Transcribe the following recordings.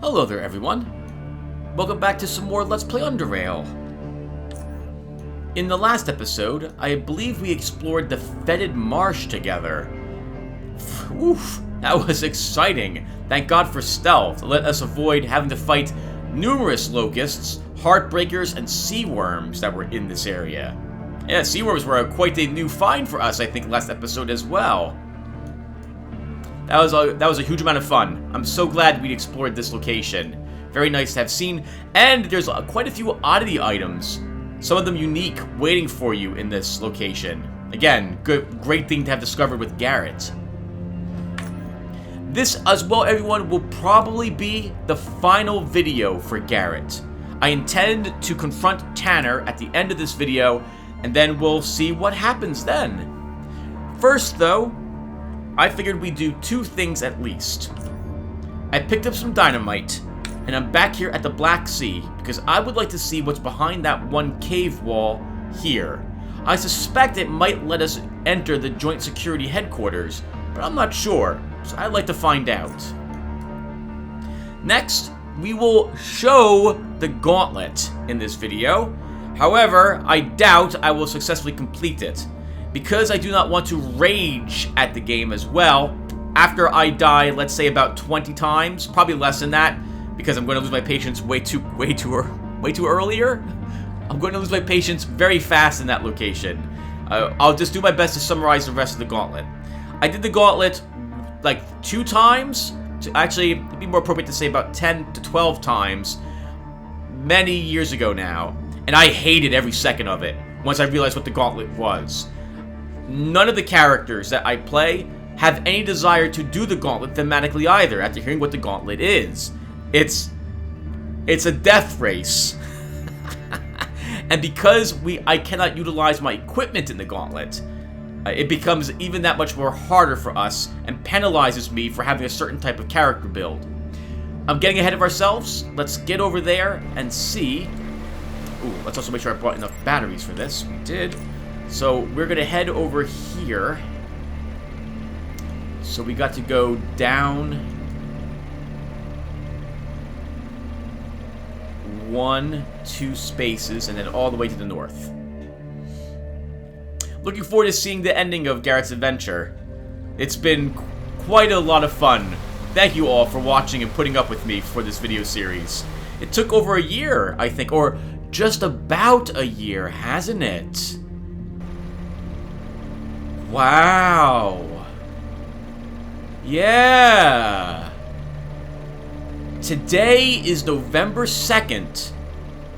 Hello there everyone, welcome back to some more Let's Play Underrail. In the last episode, I believe we explored the fetid marsh together. Oof, that was exciting. Thank God for stealth, let us avoid having to fight numerous locusts, heartbreakers, and sea worms that were in this area. Yeah, sea worms were quite a new find for us, I think, last episode as well. That was a huge amount of fun. I'm so glad we explored this location. Very nice to have seen. And there's quite a few oddity items. Some of them unique, waiting for you in this location. Again, great thing to have discovered with Garrett. This, as well, everyone, will probably be the final video for Garrett. I intend to confront Tanner at the end of this video, and then we'll see what happens then. First, though, I figured we'd do two things at least. I picked up some dynamite, and I'm back here at the Black Sea because I would like to see what's behind that one cave wall here. I suspect it might let us enter the Joint Security Headquarters, but I'm not sure, so I'd like to find out. Next, we will show the Gauntlet in this video. However, I doubt I will successfully complete it, because I do not want to rage at the game as well. After I die, let's say about 20 times, probably less than that, because I'm going to lose my patience way too earlier. I'm going to lose my patience very fast in that location. I'll just do my best to summarize the rest of the Gauntlet. I did the Gauntlet like 2 times. Actually, it'd be more appropriate to say about 10 to 12 times many years ago now. And I hated every second of it once I realized what the Gauntlet was. None of the characters that I play have any desire to do the Gauntlet thematically either after hearing what the Gauntlet is. It's a death race. And because I cannot utilize my equipment in the Gauntlet, it becomes even that much more harder for us and penalizes me for having a certain type of character build. I'm getting ahead of ourselves. Let's get over there and see. Ooh, let's also make sure I brought enough batteries for this. We did. So we're going to head over here. So we got to go down 1, 2 spaces and then all the way to the north. Looking forward to seeing the ending of Garrett's adventure. It's been quite a lot of fun. Thank you all for watching and putting up with me for this video series. It took over a year, I think, or just about a year, hasn't it? Wow. Yeah. Today is November 2nd,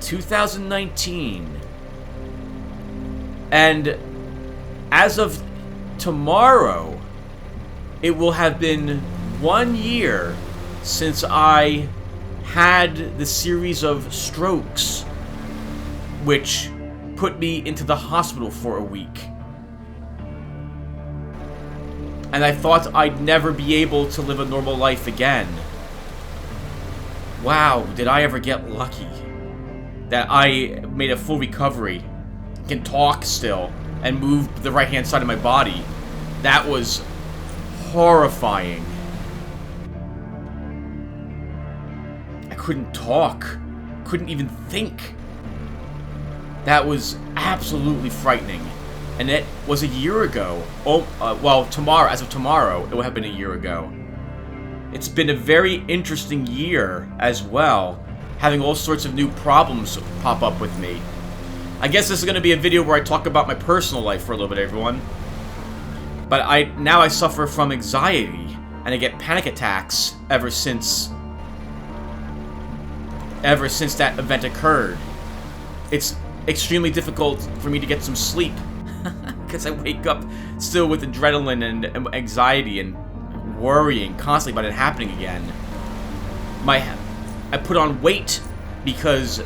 2019. And as of tomorrow, it will have been 1 year since I had the series of strokes, which put me into the hospital for a week. And I thought I'd never be able to live a normal life again. Wow, did I ever get lucky that I made a full recovery, can talk still, and move the right-hand side of my body. That was horrifying. I couldn't talk, couldn't even think. That was absolutely frightening. And it was a year ago. Well, tomorrow, as of tomorrow, it will have been a year ago. It's been a very interesting year as well, having all sorts of new problems pop up with me. I guess this is going to be a video where I talk about my personal life for a little bit, everyone. But now I suffer from anxiety, and I get panic attacks ever since that event occurred. It's extremely difficult for me to get some sleep. Because I wake up still with adrenaline and anxiety and worrying constantly about it happening again. I put on weight because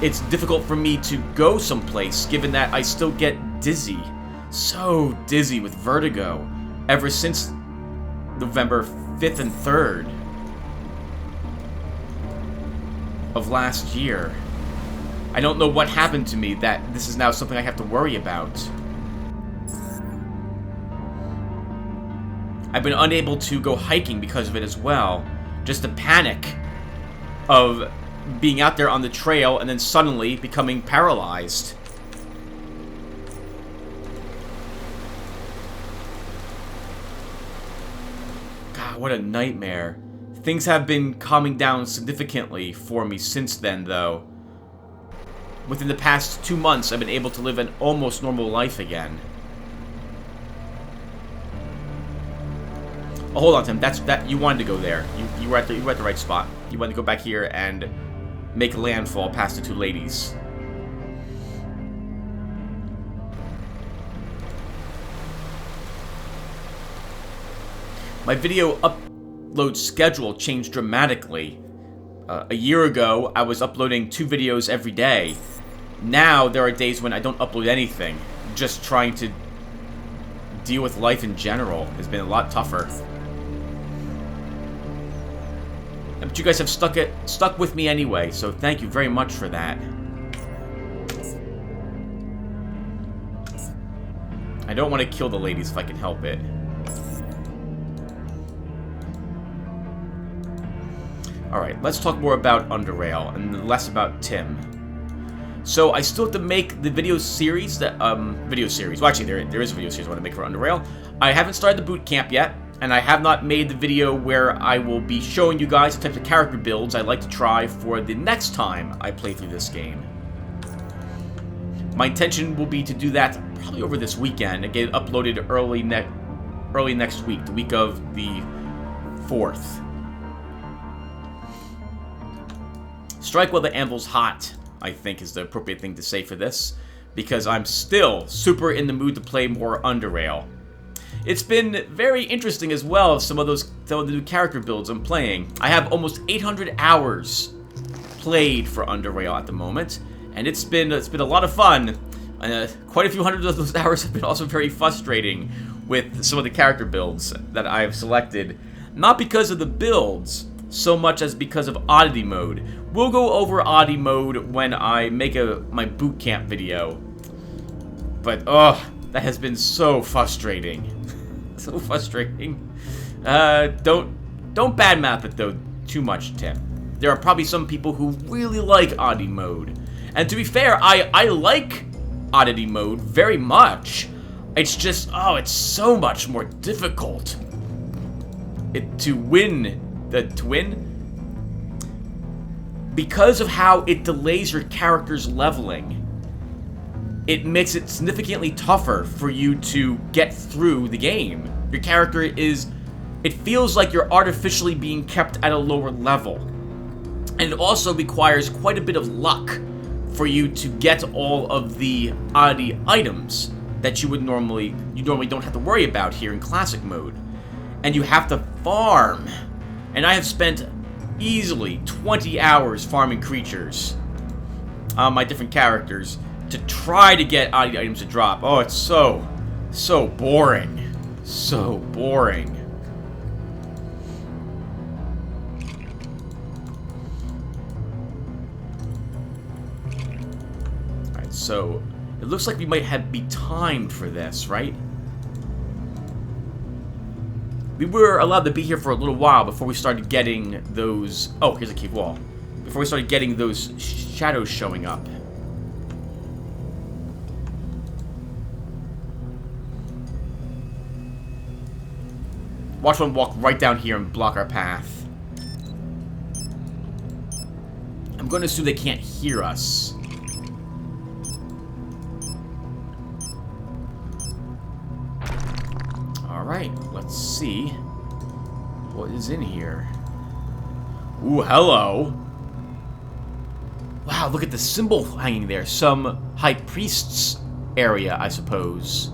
it's difficult for me to go someplace given that I still get dizzy. So dizzy with vertigo ever since November 5th and 3rd of last year. I don't know what happened to me that this is now something I have to worry about. I've been unable to go hiking because of it as well. Just the panic of being out there on the trail and then suddenly becoming paralyzed. God, what a nightmare. Things have been calming down significantly for me since then, though. Within the past 2 months, I've been able to live an almost normal life again. Oh, hold on, Tim. That you wanted to go there. You were at the right spot. You wanted to go back here and make landfall past the two ladies. My video upload schedule changed dramatically. A year ago, I was uploading 2 videos every day. Now, there are days when I don't upload anything. Just trying to deal with life in general has been a lot tougher. But you guys have stuck with me anyway, so thank you very much for that. I don't want to kill the ladies if I can help it. Alright, let's talk more about Underrail and less about Tim. So I still have to make the video series that, well actually there is a video series I want to make for Underrail. I haven't started the boot camp yet, and I have not made the video where I will be showing you guys the types of character builds I'd like to try for the next time I play through this game. My intention will be to do that probably over this weekend and get it uploaded early next week, the week of the 4th. Strike while the anvil's hot, I think is the appropriate thing to say for this, because I'm still super in the mood to play more Underrail. It's been very interesting as well, some of the new character builds I'm playing. I have almost 800 hours played for Underrail at the moment, and it's been a lot of fun. Quite a few hundred of those hours have been also very frustrating with some of the character builds that I've selected. Not because of the builds, so much as because of oddity mode. We'll go over oddity mode when I make my boot camp video. But, that has been so frustrating. So frustrating. Don't badmouth it, though, too much, Tim. There are probably some people who really like oddity mode. And to be fair, I like oddity mode very much. It's just, it's so much more difficult to win. Because of how it delays your character's leveling, it makes it significantly tougher for you to get through the game. Your character it feels like you're artificially being kept at a lower level. And it also requires quite a bit of luck for you to get all of the oddity items that you normally don't have to worry about here in classic mode. And you have to farm. And I have spent easily 20 hours farming creatures on my different characters to try to get oddity items to drop. Oh, it's so boring. So boring. Alright, so it looks like we might be timed for this, right? We were allowed to be here for a little while before we started getting those... Oh, here's a cave wall. Before we started getting those shadows showing up. Watch one walk right down here and block our path. I'm going to assume they can't hear us. Alright, let's see what is in here. Ooh, hello. Wow, look at the symbol hanging there. Some high priest's area, I suppose.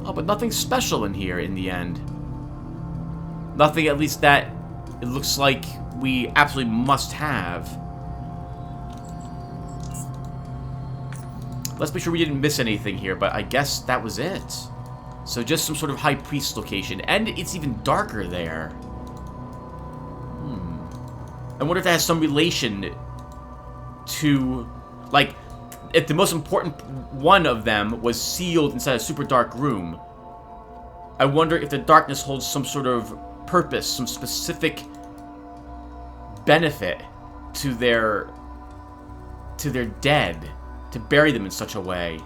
Oh, but nothing special in here in the end. Nothing, at least that it looks like we absolutely must have. Let's make sure we didn't miss anything here, but I guess that was it. So just some sort of high priest location. And it's even darker there. I wonder if that has some relation to... Like, if the most important one of them was sealed inside a super dark room, I wonder if the darkness holds some sort of purpose, some specific benefit to their dead, to bury them in such a way.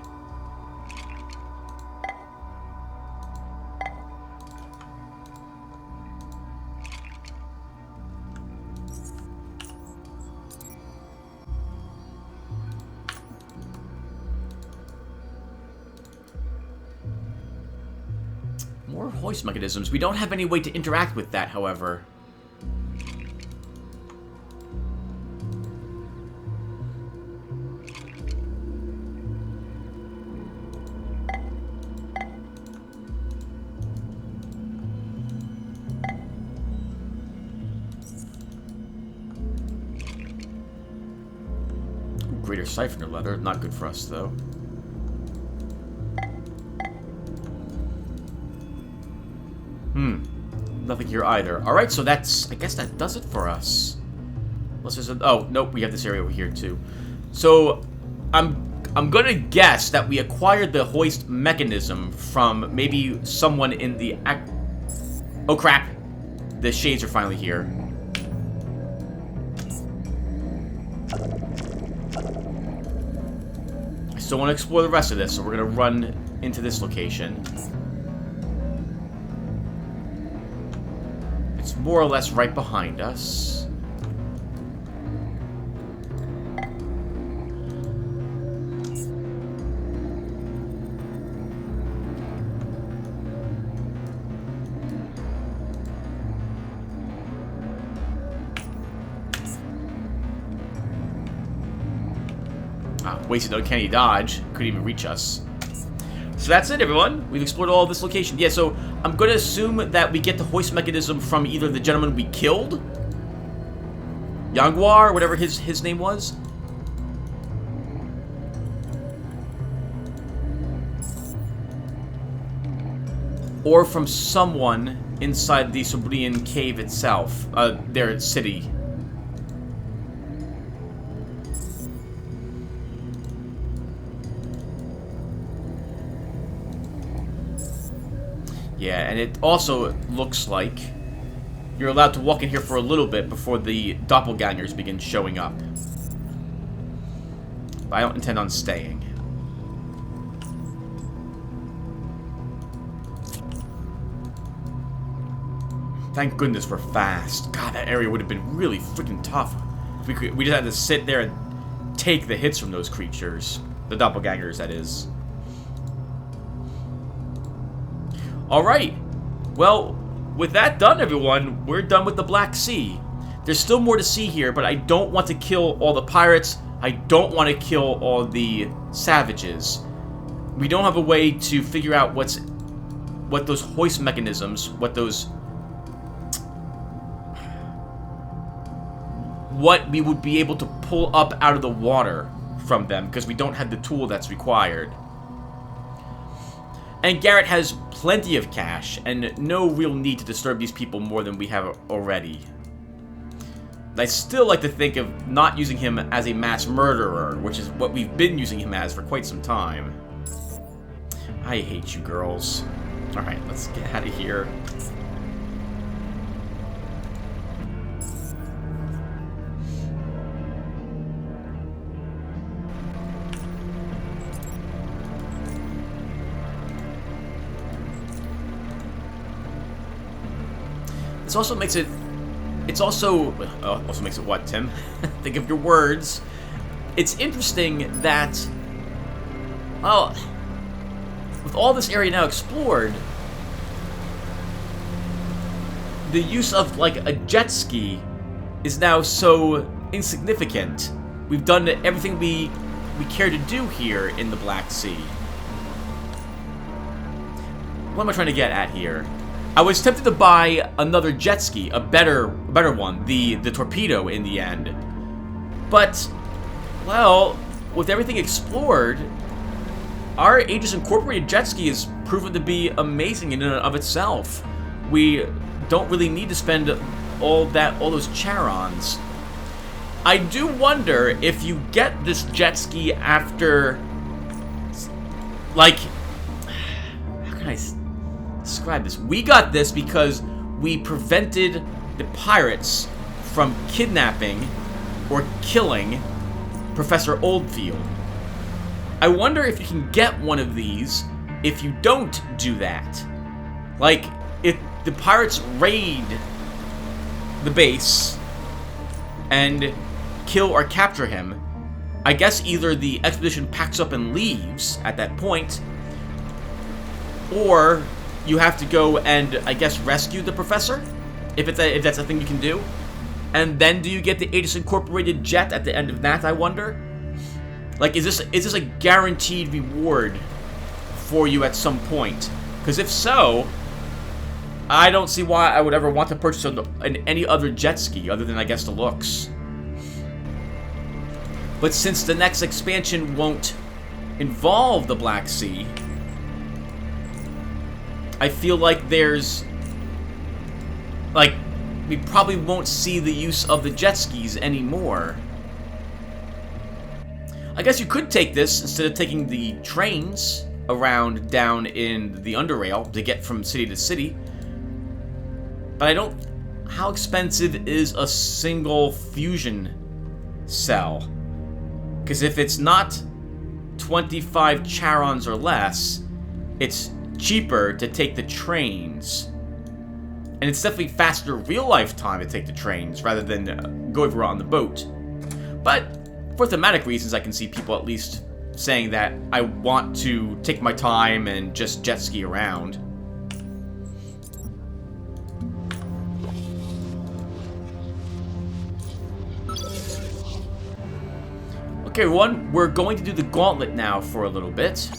More hoist mechanisms. We don't have any way to interact with that, however. Greater siphoner leather. Not good for us, though. Nothing here either. Alright, so that's... I guess that does it for us. Unless there's a... Oh, nope, we have this area over here, too. So, I'm gonna guess that we acquired the hoist mechanism from maybe someone in the... Oh, crap. The shades are finally here. I still want to explore the rest of this, so we're gonna run into this location. It's more or less right behind us. Wasted uncanny dodge. Couldn't even reach us. So that's it, everyone. We've explored all of this location. Yeah, so I'm going to assume that we get the hoist mechanism from either the gentleman we killed, Yangwar, whatever his name was, or from someone inside the Sobrian cave itself, their city. Yeah, and it also looks like you're allowed to walk in here for a little bit before the doppelgangers begin showing up. But I don't intend on staying. Thank goodness we're fast. God, that area would have been really freaking tough. We just had to sit there and take the hits from those creatures. The doppelgangers, that is. Alright, well, with that done, everyone, we're done with the Black Sea. There's still more to see here, but I don't want to kill all the pirates. I don't want to kill all the savages. We don't have a way to figure out what those hoist mechanisms, what we would be able to pull up out of the water from them, because we don't have the tool that's required. And Garrett has plenty of cash, and no real need to disturb these people more than we have already. I still like to think of not using him as a mass murderer, which is what we've been using him as for quite some time. I hate you girls. Alright, let's get out of here. This also makes it... also makes it what, Tim? Think of your words. It's interesting that... well, with all this area now explored, the use of, like, a jet ski is now so insignificant. We've done everything we care to do here in the Black Sea. What am I trying to get at here? I was tempted to buy another jet ski, a better one, the torpedo in the end. But, well, with everything explored, our Aegis Incorporated jet ski is proven to be amazing in and of itself. We don't really need to spend all those charons. I do wonder if you get this jet ski after, like, how can I describe this? We got this because we prevented the pirates from kidnapping or killing Professor Oldfield. I wonder if you can get one of these if you don't do that. Like, if the pirates raid the base and kill or capture him, I guess either the expedition packs up and leaves at that point, or you have to go and, I guess, rescue the professor, if that's a thing you can do. And then do you get the Aegis Incorporated jet at the end of that, I wonder? Like, is this a guaranteed reward for you at some point? Because if so, I don't see why I would ever want to purchase any other jet ski other than, I guess, the looks. But since the next expansion won't involve the Black Sea, I feel like there's, like, we probably won't see the use of the jet skis anymore. I guess you could take this instead of taking the trains around down in the Underrail to get from city to city. But I don't... How expensive is a single fusion cell? Because if it's not 25 charons or less, it's cheaper to take the trains. And it's definitely faster real-life time to take the trains rather than go over on the boat. But for thematic reasons, I can see people at least saying that I want to take my time and just jet ski around. Okay, everyone, we're going to do the Gauntlet now for a little bit.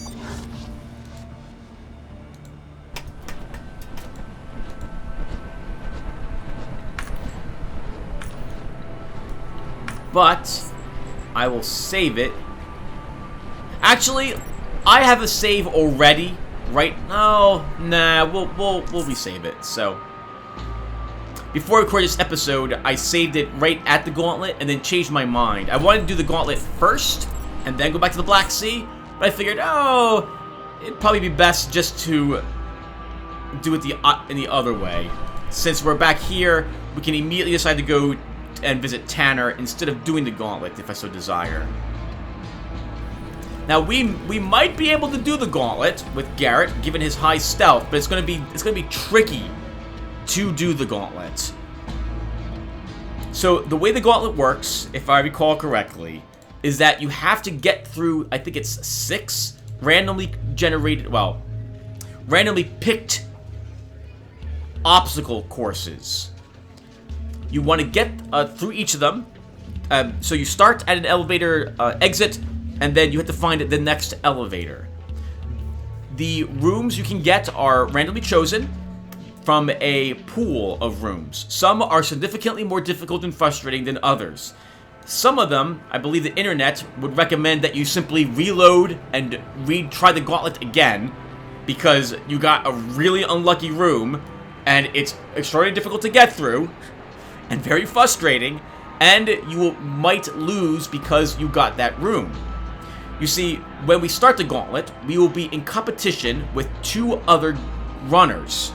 But I will save it. Actually, I have a save already, right? Oh, nah, we'll resave it. So before I record this episode, I saved it right at the Gauntlet and then changed my mind. I wanted to do the Gauntlet first and then go back to the Black Sea, but I figured, oh, it'd probably be best just to do it in the other way. Since we're back here, we can immediately decide to go and visit Tanner instead of doing the Gauntlet if I so desire. Now we might be able to do the Gauntlet with Garrett given his high stealth, but it's gonna be tricky to do the Gauntlet. So the way the Gauntlet works, if I recall correctly, is that you have to get through, I think it's 6 randomly generated, well, randomly picked obstacle courses. You want to get through each of them. So you start at an elevator exit, and then you have to find the next elevator. The rooms you can get are randomly chosen from a pool of rooms. Some are significantly more difficult and frustrating than others. Some of them, I believe the internet would recommend that you simply reload and retry the Gauntlet again because you got a really unlucky room and it's extraordinarily difficult to get through and very frustrating, and you might lose because you got that room. You see, when we start the Gauntlet, we will be in competition with 2 other runners.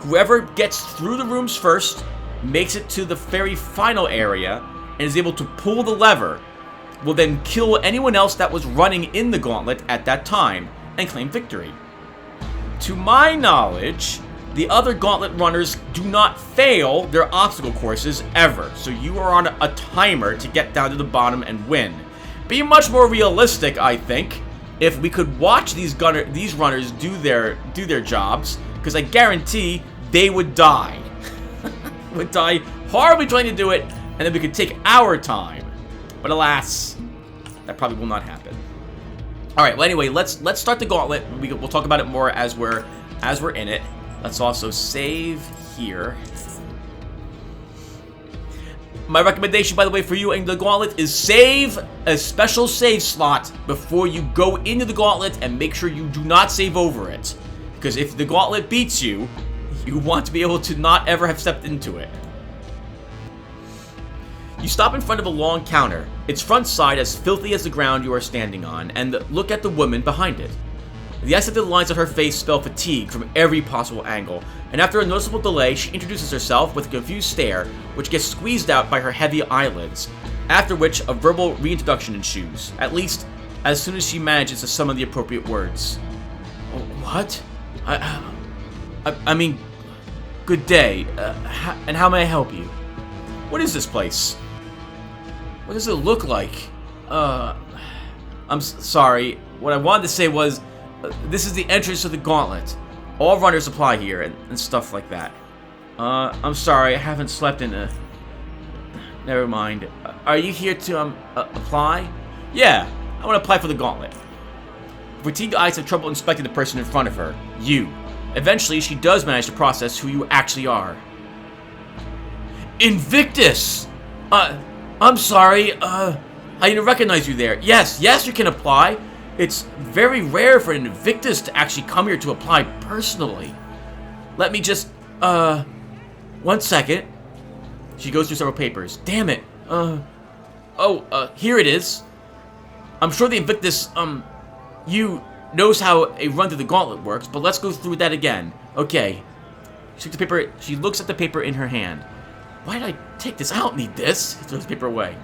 Whoever gets through the rooms first, makes it to the very final area, and is able to pull the lever, will then kill anyone else that was running in the Gauntlet at that time, and claim victory. To my knowledge, the other Gauntlet runners do not fail their obstacle courses ever, so you are on a timer to get down to the bottom and win. Be much more realistic, I think, if we could watch these runners do their jobs, because I guarantee they would die. Would die horribly trying to do it, and then we could take our time. But alas, that probably will not happen. All right. Well, anyway, let's start the Gauntlet. We'll talk about it more as we're in it. Let's also save here. My recommendation, by the way, for you in the Gauntlet is save a special save slot before you go into the Gauntlet, and make sure you do not save over it. Because if the Gauntlet beats you, you want to be able to not ever have stepped into it. You stop in front of a long counter, its front side as filthy as the ground you are standing on, and look at the woman behind it. The accented lines of her face spell fatigue from every possible angle, and after a noticeable delay, she introduces herself with a confused stare, which gets squeezed out by her heavy eyelids, after which a verbal reintroduction ensues, at least as soon as she manages to summon the appropriate words. What? I mean, good day, and how may I help you? What is this place? What does it look like? I'm sorry, what I wanted to say was, this is the entrance to the Gauntlet. All runners apply here, and stuff like that. I'm sorry, I haven't slept in a... Never mind. Are you here to, apply? Yeah, I want to apply for the Gauntlet. Fatigued eyes have trouble inspecting the person in front of her. You. Eventually, she does manage to process who you actually are. Invictus! I'm sorry, I didn't recognize you there. Yes, you can apply. It's very rare for an Invictus to actually come here to apply personally. Let me just, 1 second. She goes through several papers. Damn it. Here it is. I'm sure the Invictus, you knows how a run through the Gauntlet works, but let's go through that again. Okay. She takes the paper, she looks at the paper in her hand. Why did I take this? I don't need this. He throws the paper away.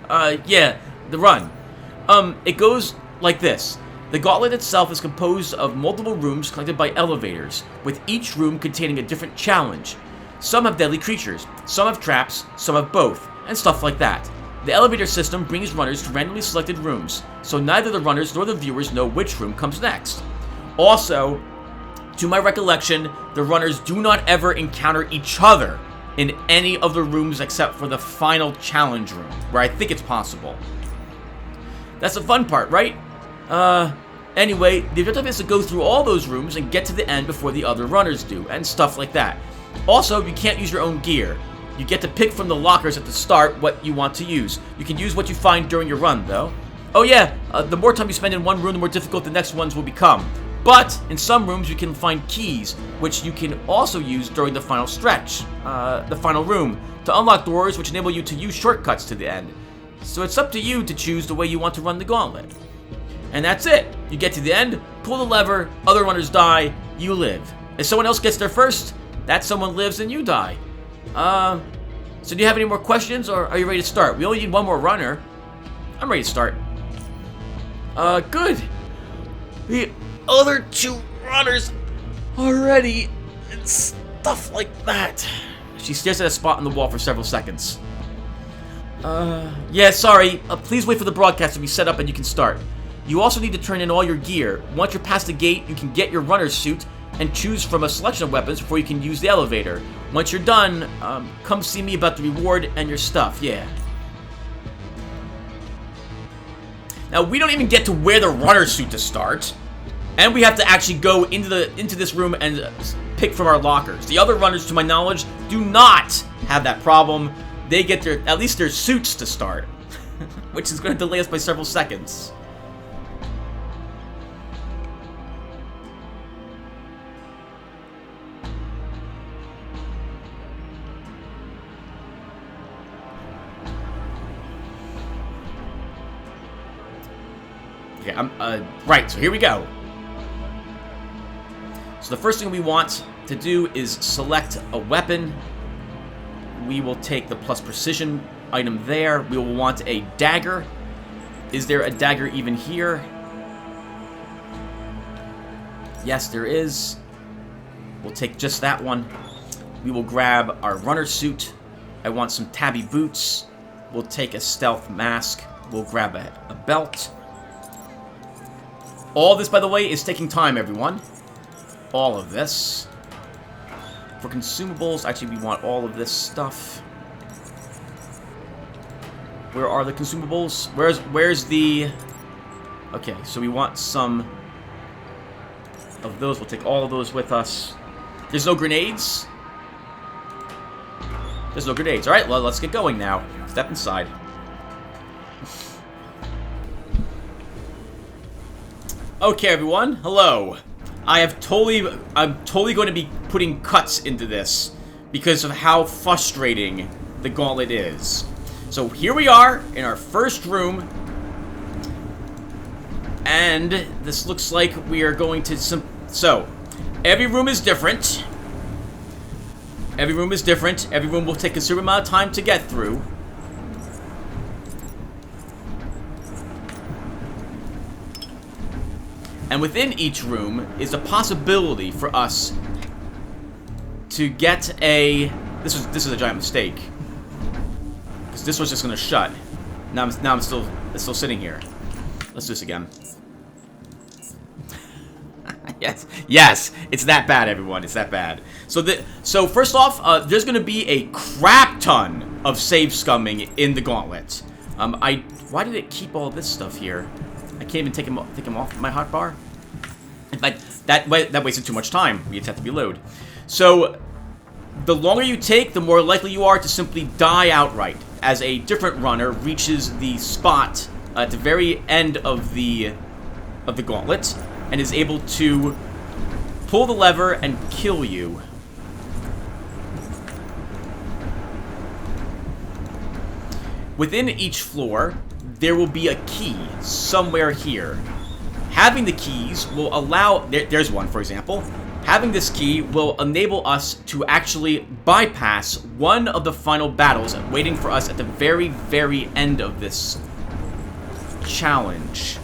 Yeah, the run. It goes like this. The Gauntlet itself is composed of multiple rooms connected by elevators, with each room containing a different challenge. Some have deadly creatures, some have traps, some have both, and stuff like that. The elevator system brings runners to randomly selected rooms, so neither the runners nor the viewers know which room comes next. Also, to my recollection, the runners do not ever encounter each other in any of the rooms except for the final challenge room, where I think it's possible. That's the fun part, right? Anyway, the objective is to go through all those rooms and get to the end before the other runners do, and stuff like that. Also, you can't use your own gear. You get to pick from the lockers at the start what you want to use. You can use what you find during your run, though. Oh yeah, the more time you spend in one room, the more difficult the next ones will become. But, in some rooms you can find keys, which you can also use during the final stretch, the final room, to unlock doors which enable you to use shortcuts to the end. So it's up to you to choose the way you want to run the Gauntlet. And that's it. You get to the end, pull the lever, other runners die, you live. If someone else gets there first, that someone lives and you die. So do you have any more questions, or are you ready to start? We only need one more runner. I'm ready to start. Good. The other two runners are ready, and stuff like that. She stares at a spot on the wall for several seconds. Yeah, sorry. Please wait for the broadcast to be set up and you can start. You also need to turn in all your gear. Once you're past the gate, you can get your runner's suit and choose from a selection of weapons before you can use the elevator. Once you're done, come see me about the reward and your stuff, yeah. Now, we don't even get to wear the runner's suit to start. And we have to actually go into this room and pick from our lockers. The other runners, to my knowledge, do not have that problem. They get at least their suits to start, which is going to delay us by several seconds. Okay, right, so here we go. So the first thing we want to do is select a weapon. We will take the plus precision item there. We will want a dagger. Is there a dagger even here? Yes, there is. We'll take just that one. We will grab our runner suit. I want some tabby boots. We'll take a stealth mask. We'll grab a belt. All this, by the way, is taking time, everyone. All of this. For consumables, actually, we want all of this stuff. Where are the consumables? Where's the... Okay, so we want some of those. We'll take all of those with us. There's no grenades? There's no grenades. Alright, well, let's get going now. Step inside. Okay, everyone. Hello. I'm totally going to be putting cuts into this because of how frustrating the Gauntlet is. So here we are in our first room. And this looks like we are going to... So, every room is different. Every room is different. Every room will take a considerable amount of time to get through. And within each room is a possibility for us to get a... This is a giant mistake. Because this was just going to shut. Now I'm still sitting here. Let's do this again. Yes, it's that bad, everyone. It's that bad. So first off, there's going to be a crap ton of save scumming in the Gauntlet. Why did it keep all this stuff here? I can't even take him off my hotbar. But that wasted too much time. We just have to reload. So the longer you take, the more likely you are to simply die outright, as a different runner reaches the spot at the very end of the Gauntlet and is able to pull the lever and kill you. Within each floor, there will be a key somewhere here. Having the keys will allow... There's one, for example. Having this key will enable us to actually bypass one of the final battles waiting for us at the very, very end of this challenge.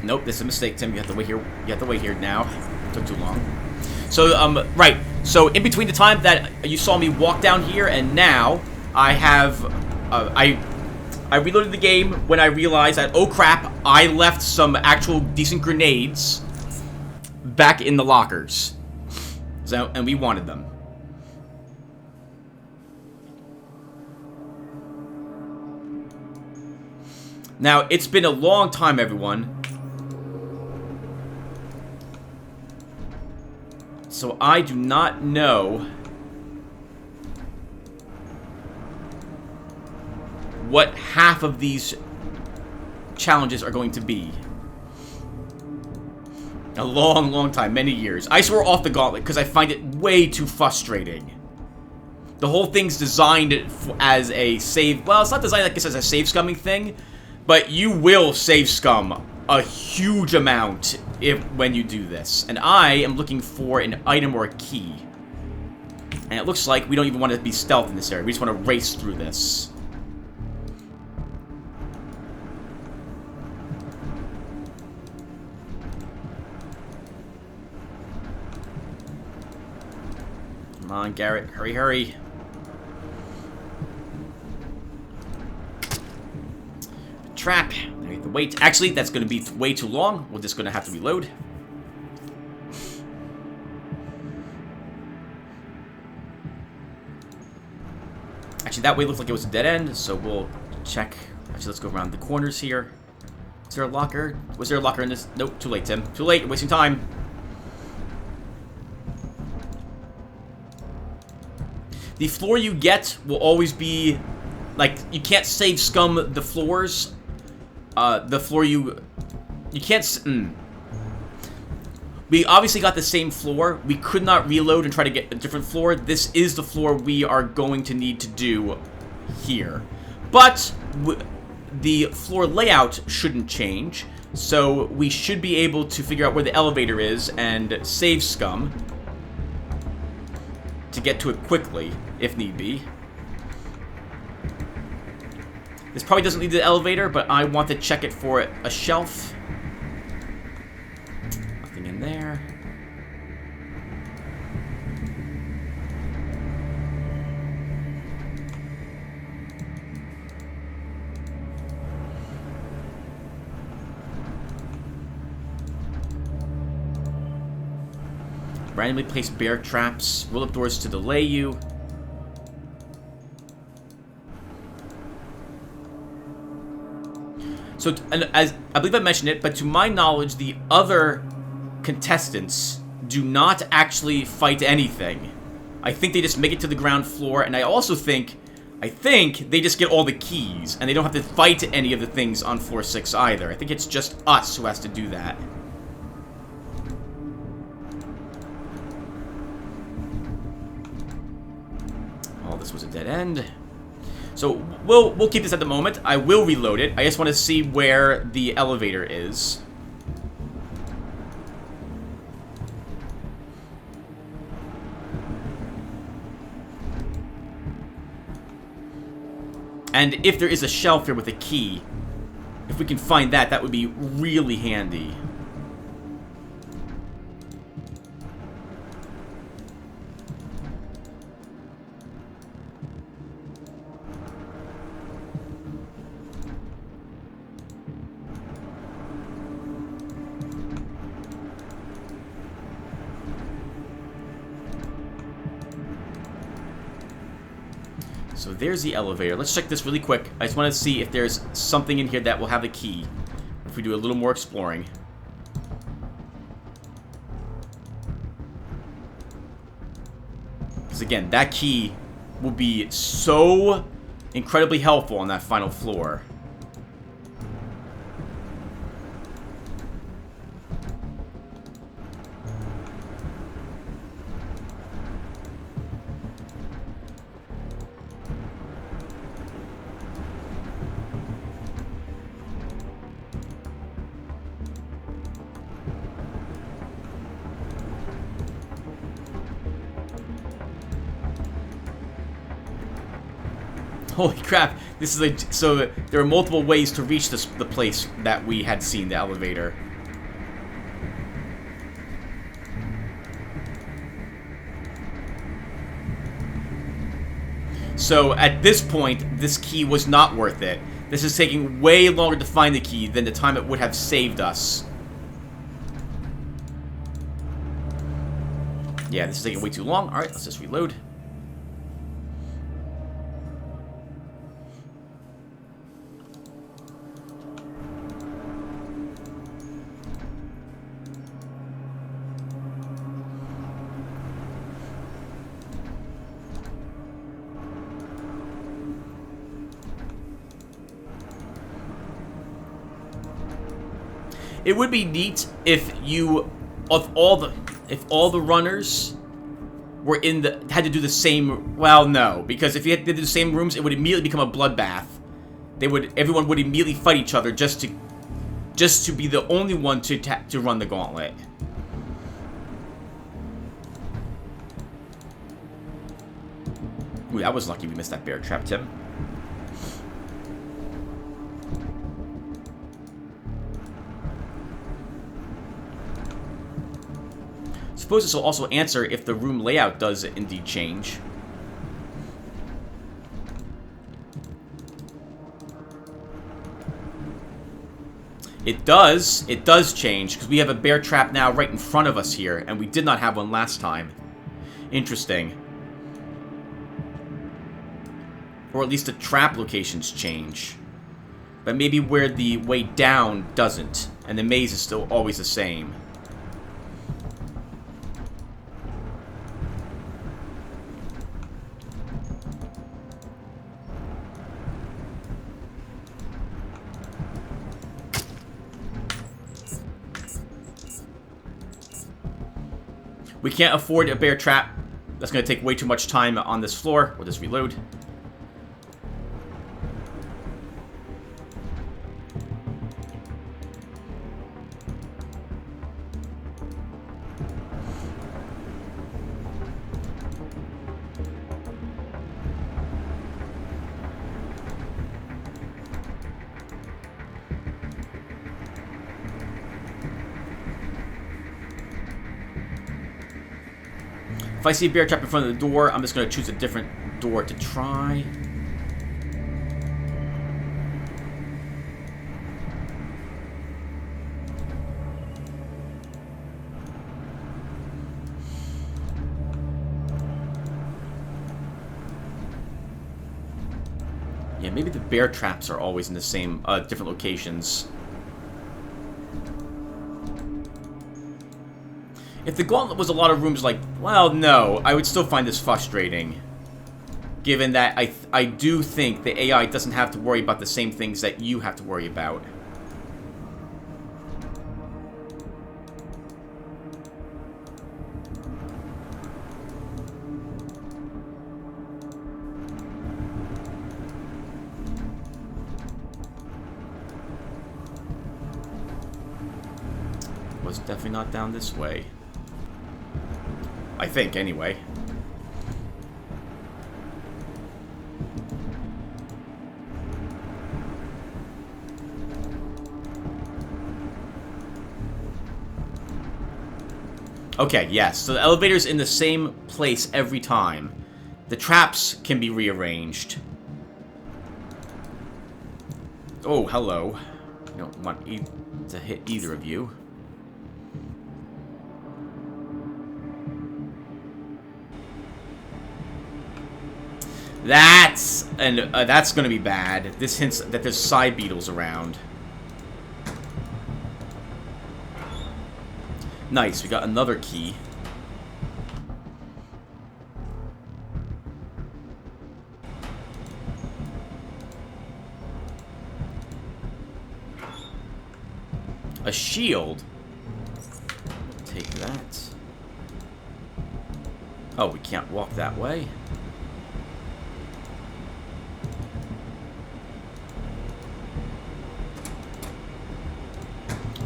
Nope, this is a mistake, Tim. You have to wait here. You have to wait here now. It took too long. So, right. So, in between the time that you saw me walk down here and now, I have, I reloaded the game when I realized that, oh crap, I left some actual decent grenades back in the lockers. So, and we wanted them. Now, it's been a long time, everyone. So I do not know what half of these challenges are going to be. A long, long time, many years. I swore off the Gauntlet because I find it way too frustrating. The whole thing's designed as a save... Well, it's not designed, like I said, as a save scumming thing, but you will save scum a huge amount when you do this. And I am looking for an item or a key. And it looks like we don't even want to be stealth in this area. We just want to race through this. Come on, Garrett. Hurry, hurry. Trap. We have to wait. Actually, that's going to be way too long. We're just going to have to reload. Actually, that way looked like it was a dead end, so we'll check. Actually, let's go around the corners here. Is there a locker? Was there a locker in this? Nope, too late, Tim. Too late. You're wasting time. The floor you get will always be... Like, you can't save scum the floors. The floor you can't... We obviously got the same floor. We could not reload and try to get a different floor. This is the floor we are going to need to do here. But the floor layout shouldn't change. So we should be able to figure out where the elevator is and save scum to get to it quickly, if need be. This probably doesn't lead to the elevator, but I want to check it for a shelf. Nothing in there. Randomly place bear traps. Roll up doors to delay you. So, as I believe I mentioned it, but to my knowledge, the other contestants do not actually fight anything. I think they just make it to the ground floor, and I also think I think they just get all the keys, and they don't have to fight any of the things on floor 6 either. I think it's just us who has to do that. Oh, this was a dead end. So we'll keep this at the moment. I will reload it. I just want to see where the elevator is. And if there is a shelf here with a key, if we can find that, that would be really handy. So there's the elevator. Let's check this really quick. I just want to see if there's something in here that will have a key. If we do a little more exploring. Because again, that key will be so incredibly helpful on that final floor. Holy crap, this is a... So there are multiple ways to reach the place that we had seen, the elevator. So at this point, this key was not worth it. This is taking way longer to find the key than the time it would have saved us. Yeah, this is taking way too long. Alright, let's just reload. It would be neat if all the runners were had to do the same. Well, no, because if you had to do the same rooms, it would immediately become a bloodbath. Everyone would immediately fight each other just to be the only one to run the gauntlet. Ooh, I was lucky we missed that bear trap, Tim. Suppose this will also answer if the room layout does indeed change. It does change, because we have a bear trap now right in front of us here, and we did not have one last time. Interesting. Or at least the trap locations change. But maybe where the way down doesn't, and the maze is still always the same. We can't afford a bear trap. That's going to take way too much time on this floor. We'll just reload. If I see a bear trap in front of the door, I'm just going to choose a different door to try. Yeah, maybe the bear traps are always in the same, different locations. If the Gauntlet was a lot of rooms like, well, no, I would still find this frustrating. given that I do think the AI doesn't have to worry about the same things that you have to worry about. Was definitely not down this way. I think, anyway. Okay, yes. So the elevator's in the same place every time. The traps can be rearranged. Oh, hello. I don't want to hit either of you. That's going to be bad. This hints that there's side beetles around. Nice, we got another key. A shield. Take that. Oh, we can't walk that way.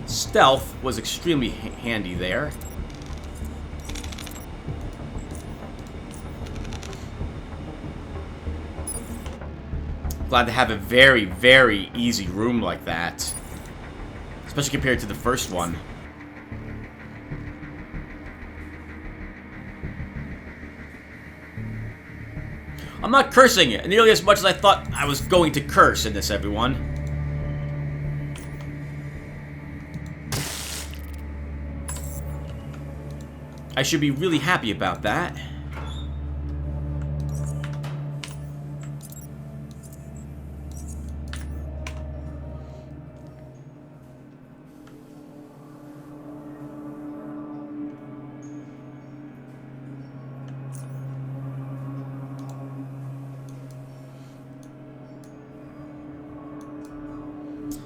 Stealth was extremely handy there. Glad to have a very, very easy room like that. Especially compared to the first one. I'm not cursing nearly as much as I thought I was going to curse in this, everyone. I should be really happy about that.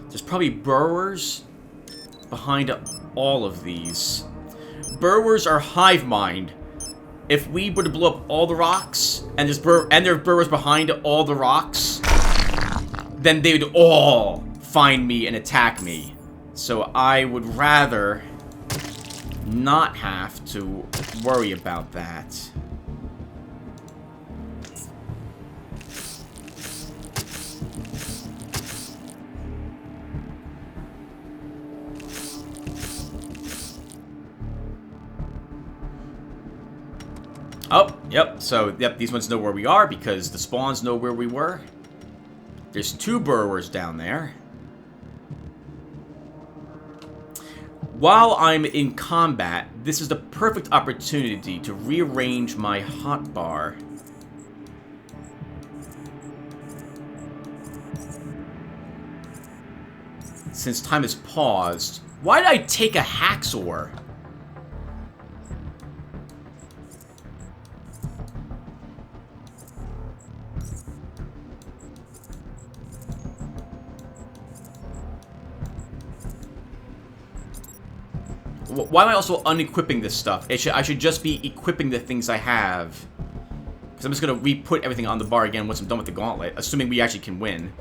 There's probably burrowers behind all of these. Burrowers are hive mind. If we were to blow up all the rocks, and there are burrowers behind all the rocks, then they would all find me and attack me. So I would rather not have to worry about that. Oh, yep, so, yep, these ones know where we are because the spawns know where we were. There's 2 burrowers down there. While I'm in combat, this is the perfect opportunity to rearrange my hotbar. Since time has paused, why did I take a hacksaw? Why am I also unequipping this stuff? I should just be equipping the things I have. Because I'm just going to re-put everything on the bar again once I'm done with the Gauntlet, assuming we actually can win.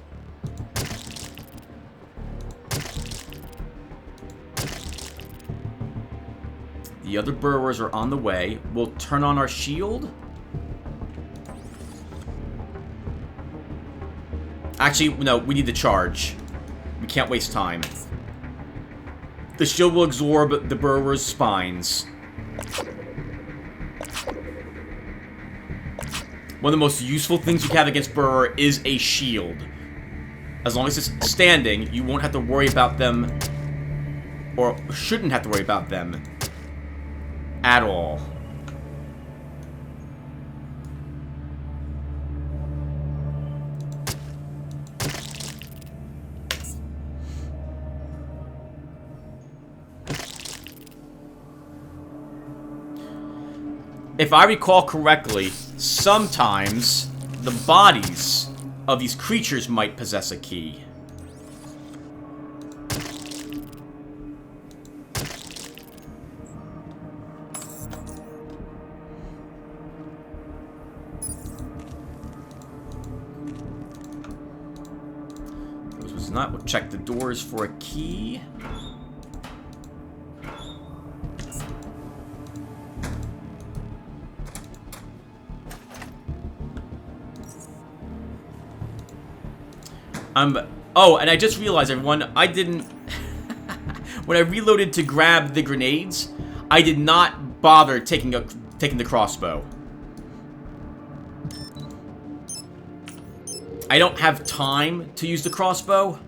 The other burrowers are on the way. We'll turn on our shield. Actually, no, we need to charge. We can't waste time. The shield will absorb the burrower's spines. One of the most useful things you can have against burrower is a shield. As long as it's standing, you won't have to worry about them, or shouldn't have to worry about them at all. If I recall correctly, sometimes the bodies of these creatures might possess a key. Not. We'll check the doors for a key. Oh, and I just realized, everyone, I didn't... when I reloaded to grab the grenades, I did not bother taking the crossbow. I don't have time to use the crossbow.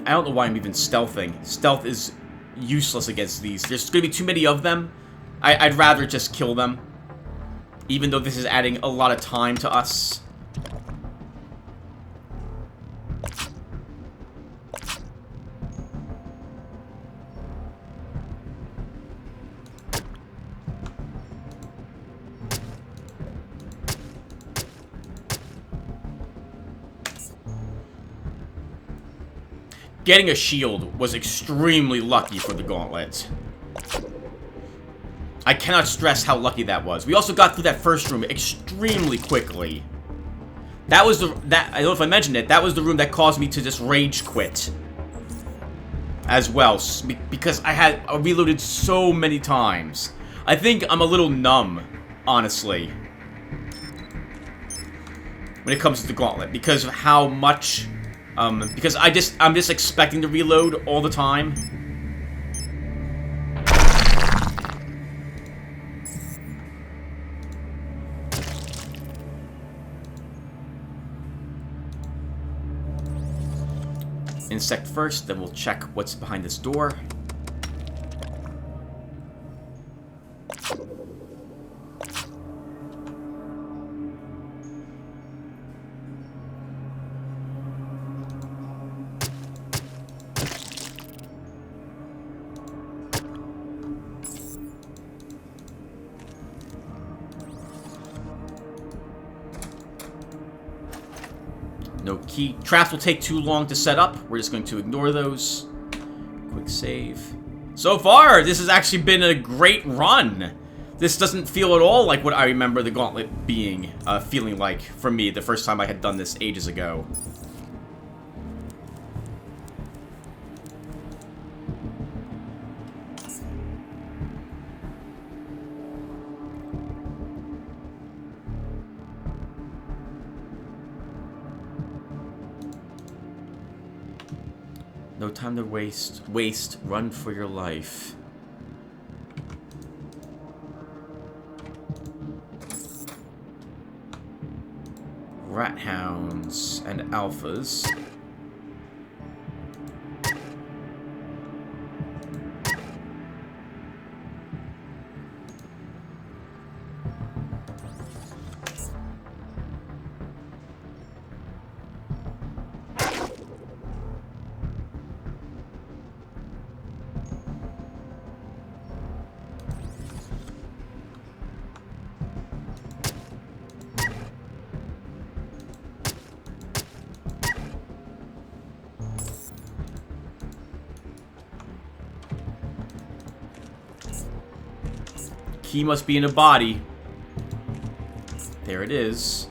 I don't know why I'm even stealthing. Stealth is useless against these. There's going to be too many of them. I'd rather just kill them. Even though this is adding a lot of time to us. Getting a shield was extremely lucky for the Gauntlet. I cannot stress how lucky that was. We also got through that first room extremely quickly. That was I don't know if I mentioned it, that was the room that caused me to just rage quit. As well, because I reloaded so many times. I think I'm a little numb, honestly. When it comes to the Gauntlet, because of how much... because I'm just expecting to reload all the time. Insect first, then we'll check what's behind this door. No key. Traps will take too long to set up. We're just going to ignore those. Quick save. So far, this has actually been a great run. This doesn't feel at all like what I remember the Gauntlet being, feeling like for me the first time I had done this ages ago. No time to waste. Run for your life. Rat hounds and alphas. Key must be in a body. There it is.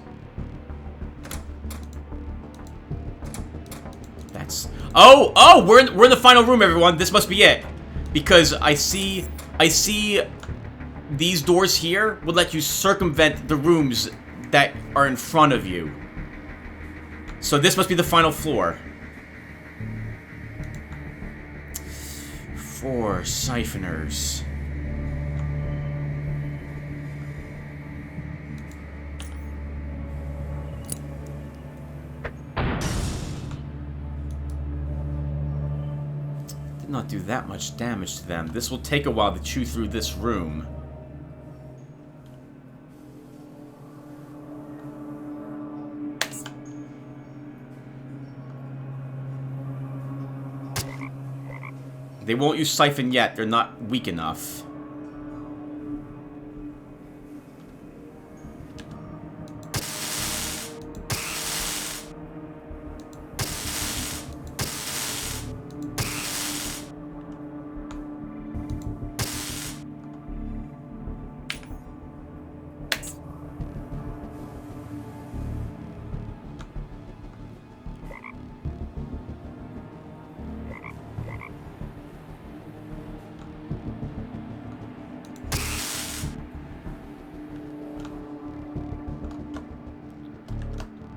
That's... Oh! We're in the final room, everyone. This must be it. Because I see these doors here would let you circumvent the rooms that are in front of you. So this must be the final floor. 4 siphoners. Not do that much damage to them. This will take a while to chew through this room. They won't use Siphon yet. They're not weak enough.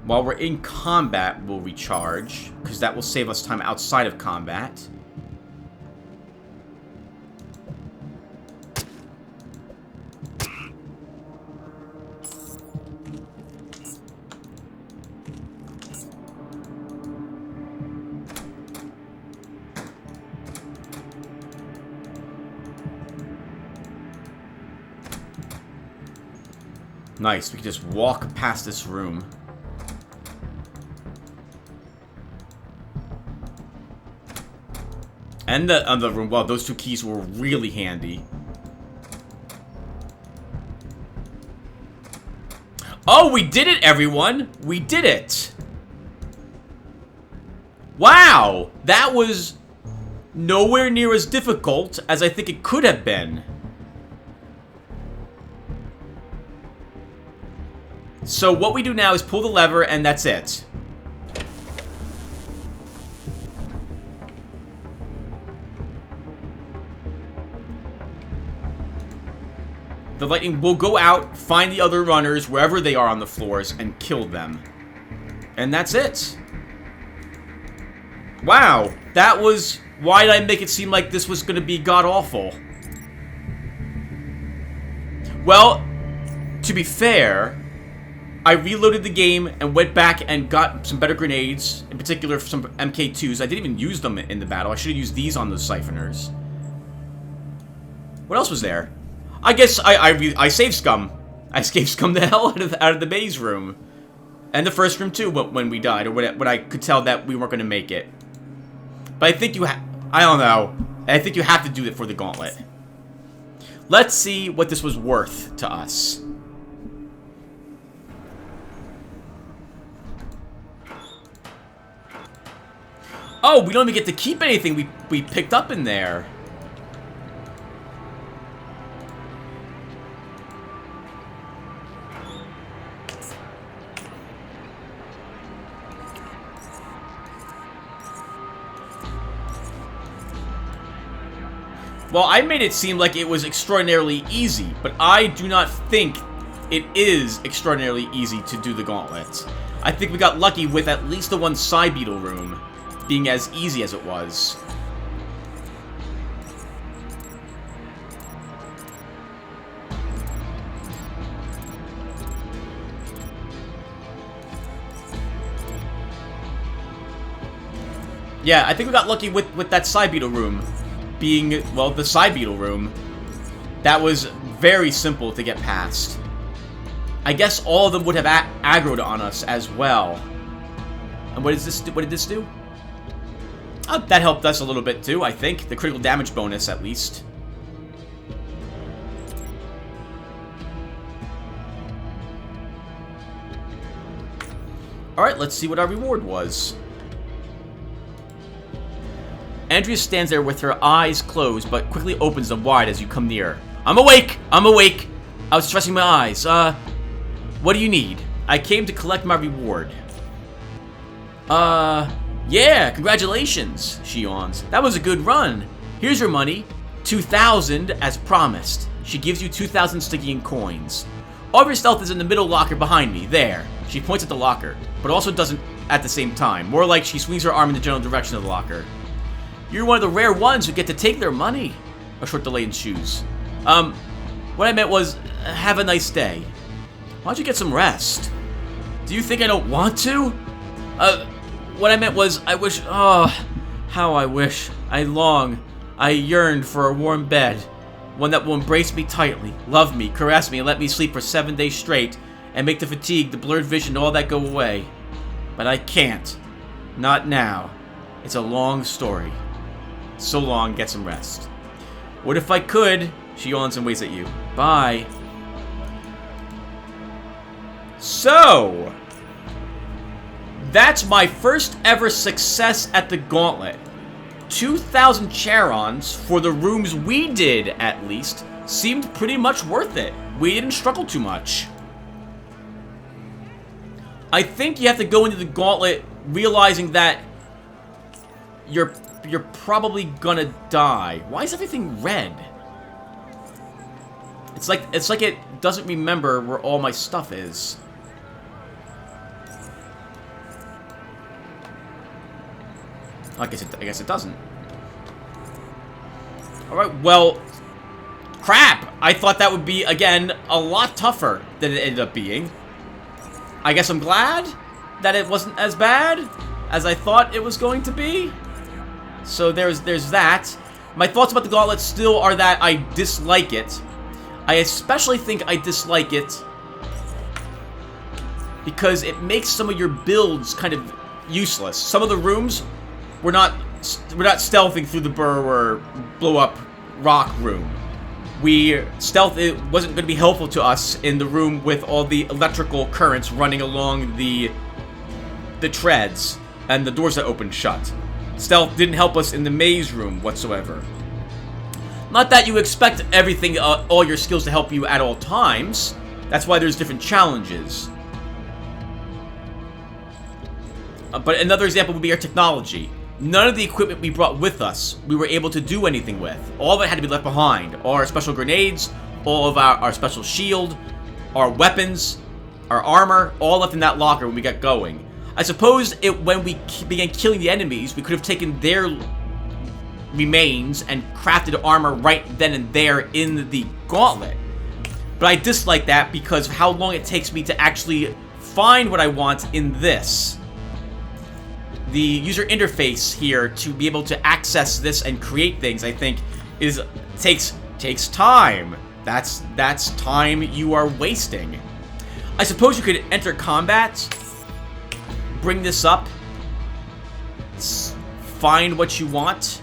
While we're in combat, we'll recharge, because that will save us time outside of combat. Nice, we can just walk past this room. And the other room, well, those two keys were really handy. Oh, we did it, everyone! We did it! Wow! That was nowhere near as difficult as I think it could have been. So what we do now is pull the lever, and that's it. The lightning will go out, find the other runners, wherever they are on the floors, and kill them. And that's it. Wow, that was... Why did I make it seem like this was going to be god-awful? Well, to be fair, I reloaded the game and went back and got some better grenades, in particular some MK2s. I didn't even use them in the battle. I should have used these on those siphoners. What else was there? I guess I saved Scum. I saved Scum the hell out of the maze room. And the first room too, when we died, or when I could tell that we weren't going to make it. But I think I don't know. I think you have to do it for the Gauntlet. Let's see what this was worth to us. Oh, we don't even get to keep anything we picked up in there. Well, I made it seem like it was extraordinarily easy, but I do not think it is extraordinarily easy to do the Gauntlet. I think we got lucky with at least the one side beetle room being as easy as it was. Yeah, I think we got lucky with that side beetle room being, well, the side beetle room. That was very simple to get past. I guess all of them would have aggroed on us as well. And what did this do? Oh, that helped us a little bit too, I think. The critical damage bonus, at least. Alright, let's see what our reward was. Andrea stands there with her eyes closed, but quickly opens them wide as you come near. I'm awake! I'm awake! I was stressing my eyes. What do you need? I came to collect my reward. Yeah, congratulations, she yawns. That was a good run. Here's your money. 2,000 as promised. She gives you 2,000 Stygian coins. All of your stealth is in the middle locker behind me, there. She points at the locker, but also doesn't at the same time. More like she swings her arm in the general direction of the locker. You're one of the rare ones who get to take their money. A short delay ensues. What I meant was, have a nice day. Why don't you get some rest? Do you think I don't want to? What I meant was, I wish, oh, how I wish. I long, I yearned for a warm bed. One that will embrace me tightly, love me, caress me, and let me sleep for 7 days straight, and make the fatigue, the blurred vision, all that go away. But I can't. Not now. It's a long story. So long, get some rest. What if I could? She yawns and waves at you. Bye. So, that's my first ever success at the Gauntlet. 2,000 Charons, for the rooms we did at least, seemed pretty much worth it. We didn't struggle too much. I think you have to go into the Gauntlet realizing that you're probably gonna die. Why is everything red? It's like it doesn't remember where all my stuff is. I guess it doesn't. Alright, well, crap! I thought that would be, again, a lot tougher than it ended up being. I guess I'm glad that it wasn't as bad as I thought it was going to be. So there's that. My thoughts about the Gauntlet still are that I dislike it. I especially think I dislike it because it makes some of your builds kind of useless. Some of the rooms, we're not stealthing through the burr or blow up rock room. Stealth, it wasn't going to be helpful to us in the room with all the electrical currents running along the treads and the doors that open shut. Stealth didn't help us in the maze room whatsoever. Not that you expect everything, all your skills to help you at all times. That's why there's different challenges. But another example would be our technology. None of the equipment we brought with us, we were able to do anything with. All of it had to be left behind. All our special grenades, all of our special shield, our weapons, our armor, all left in that locker when we got going. I suppose when we began killing the enemies, we could have taken their remains and crafted armor right then and there in the Gauntlet. But I dislike that because of how long it takes me to actually find what I want in this. The user interface here to be able to access this and create things, I think, takes time. That's time you are wasting. I suppose you could enter combat, bring this up, find what you want,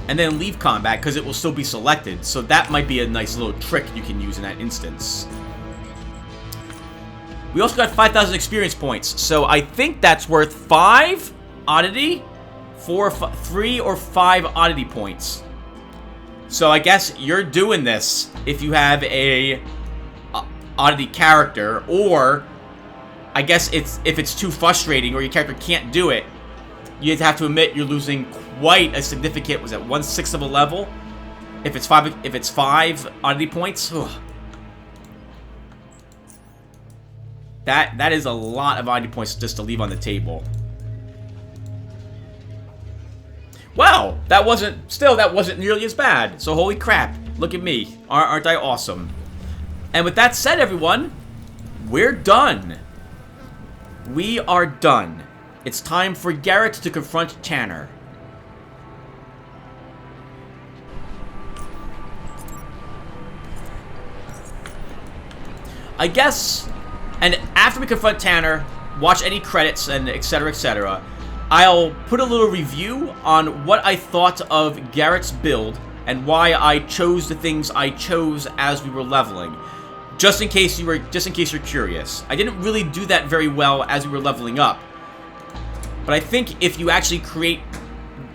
and then leave combat because it will still be selected. So that might be a nice little trick you can use in that instance. We also got 5,000 experience points, so I think that's worth 5 oddity, 3 or 5 oddity points. So I guess you're doing this if you have a oddity character, or I guess if it's too frustrating or your character can't do it, you'd have to admit you're losing quite a significant, was that 1/6 of a level? If it's 5 oddity points, ugh. That is a lot of oddity points just to leave on the table. Well, that wasn't nearly as bad. So holy crap, look at me. Aren't I awesome? And with that said, everyone, we're done. We are done. It's time for Garrett to confront Tanner. I guess, and after we confront Tanner, watch any credits and etc., I'll put a little review on what I thought of Garrett's build and why I chose the things I chose as we were leveling. Just in case you're curious. I didn't really do that very well as we were leveling up. But I think if you actually create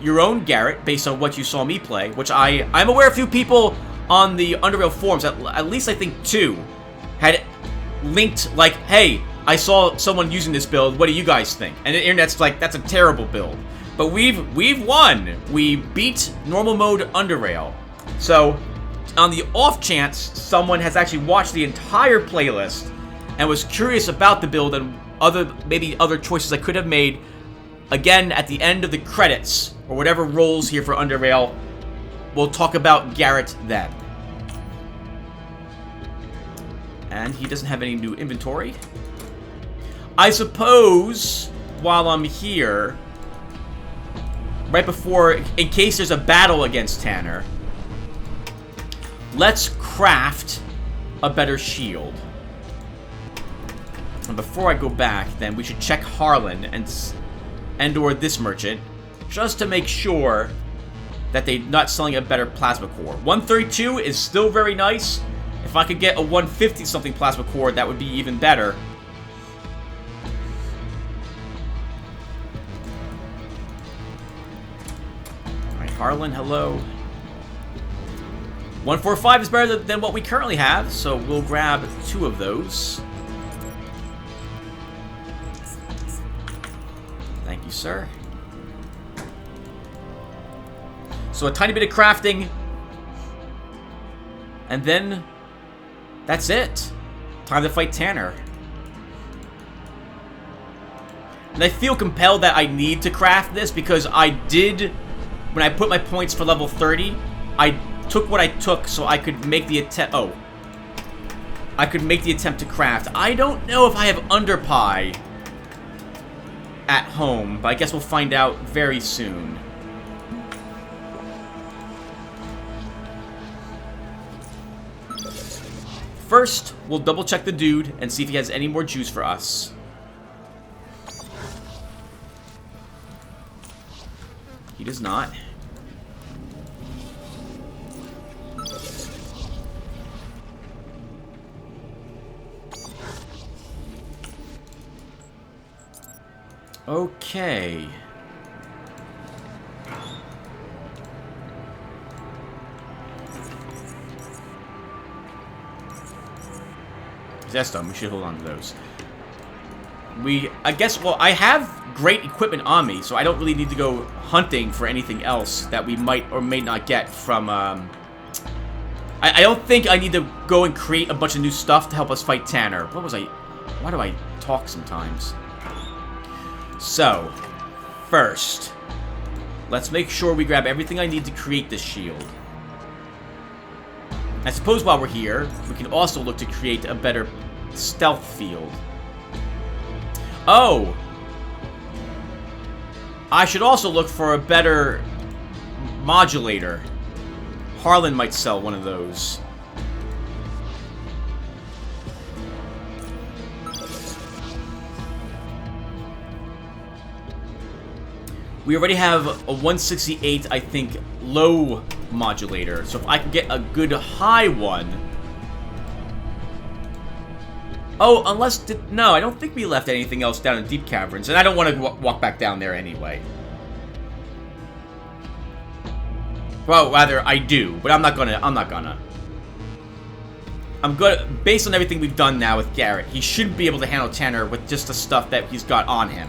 your own Garrett based on what you saw me play, which I'm aware a few people on the Underrail forums, at least I think 2, had linked like, hey, I saw someone using this build, what do you guys think? And the internet's like, that's a terrible build. But we've won. We beat normal mode Underrail. So, on the off chance someone has actually watched the entire playlist and was curious about the build and maybe other choices I could have made, again, at the end of the credits, or whatever rolls here for Underrail, we'll talk about Garrett then. And he doesn't have any new inventory. I suppose, while I'm here, right before, in case there's a battle against Tanner, let's craft a better shield. And before I go back, then, we should check Harlan and or this merchant. just to make sure that they're not selling a better plasma core. 132 is still very nice. If I could get a 150-something plasma core, that would be even better. Alright, Harlan, hello. 145 is better than what we currently have, so we'll grab 2 of those. Thank you, sir. So a tiny bit of crafting. And then that's it. Time to fight Tanner. And I feel compelled that I need to craft this because I did, when I put my points for level 30, I took what I took so I could make the attempt. Oh. I could make the attempt to craft. I don't know if I have underpie at home, but I guess we'll find out very soon. First, we'll double check the dude and see if he has any more juice for us. He does not. Okay. Zestone, we should hold on to those. I guess, well, I have great equipment on me, so I don't really need to go hunting for anything else that we might or may not get from, I don't think I need to go and create a bunch of new stuff to help us fight Tanner. What was I... Why do I talk sometimes? So, first, let's make sure we grab everything I need to create this shield. I suppose while we're here, we can also look to create a better stealth field. Oh! I should also look for a better modulator. Harlan might sell one of those. We already have a 168, I think, low modulator. So if I can get a good high one... Oh, unless... No, I don't think we left anything else down in Deep Caverns. And I don't want to walk back down there anyway. Well, rather, I do. But I'm not gonna. Based on everything we've done now with Garrett, he should be able to handle Tanner with just the stuff that he's got on him.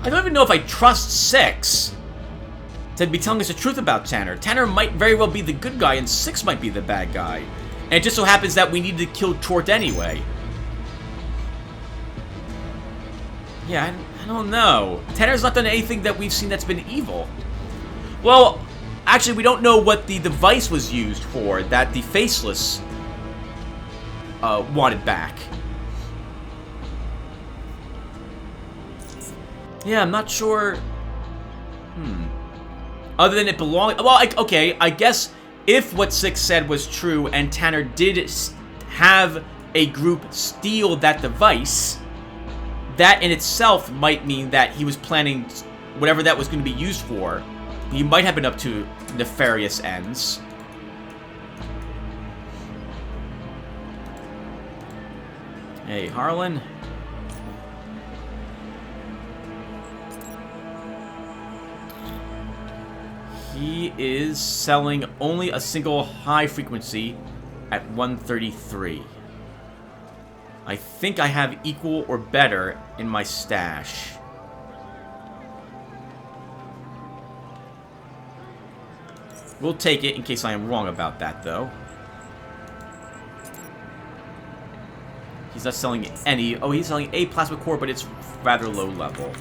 I don't even know if I trust 6 to be telling us the truth about Tanner. Tanner might very well be the good guy, and 6 might be the bad guy. And it just so happens that we need to kill Chort anyway. Yeah, I don't know. Tanner's not done anything that we've seen that's been evil. Well, actually, we don't know what the device was used for that the Faceless wanted back. Yeah, I'm not sure. Other than it belonged... Well, okay, I guess if what 6 said was true and Tanner did have a group steal that device, that in itself might mean that he was planning whatever that was going to be used for. He might have been up to nefarious ends. Hey, Harlan. He is selling only a single high frequency at 133. I think I have equal or better in my stash. We'll take it in case I am wrong about that, though. He's not selling any... Oh, he's selling a plasma core, but it's rather low level.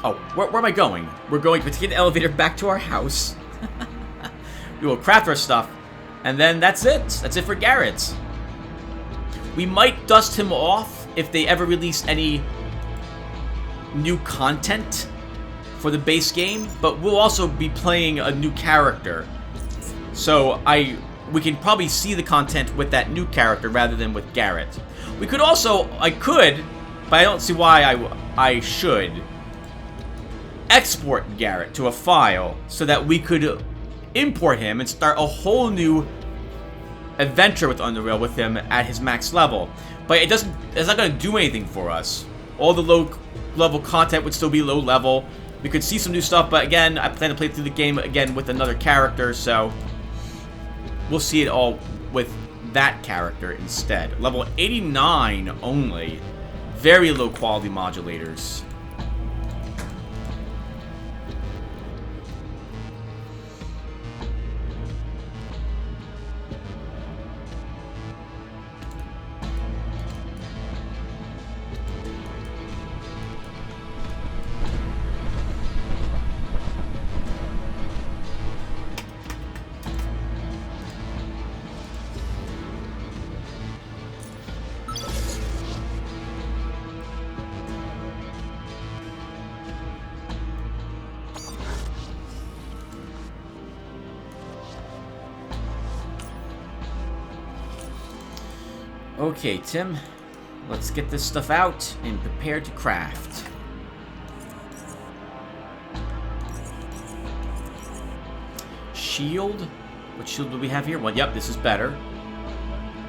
Oh, where am I going? We're going to take an elevator back to our house. We will craft our stuff. And then that's it. That's it for Garrett. We might dust him off if they ever release any new content for the base game, but we'll also be playing a new character. So we can probably see the content with that new character rather than with Garrett. We could also, but I don't see why I should export Garrett to a file so that we could import him and start a whole new adventure with Underrail with him at his max level. But it's not going to do anything for us. All the low level content would still be low level. We could see some new stuff, but again, I plan to play through the game again with another character, so we'll see it all with that character instead. Level 89 only. Very low quality modulators. Okay, Tim, let's get this stuff out and prepare to craft. Shield? What shield do we have here? Well, yep, this is better.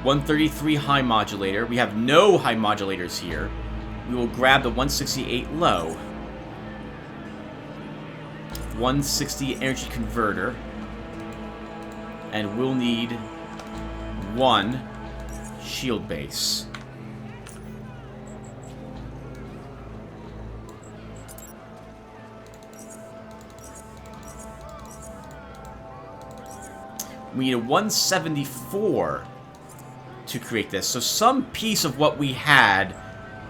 133 high modulator. We have no high modulators here. We will grab the 168 low. 160 energy converter. And we'll need one shield base. We need a 174 to create this. So some piece of what we had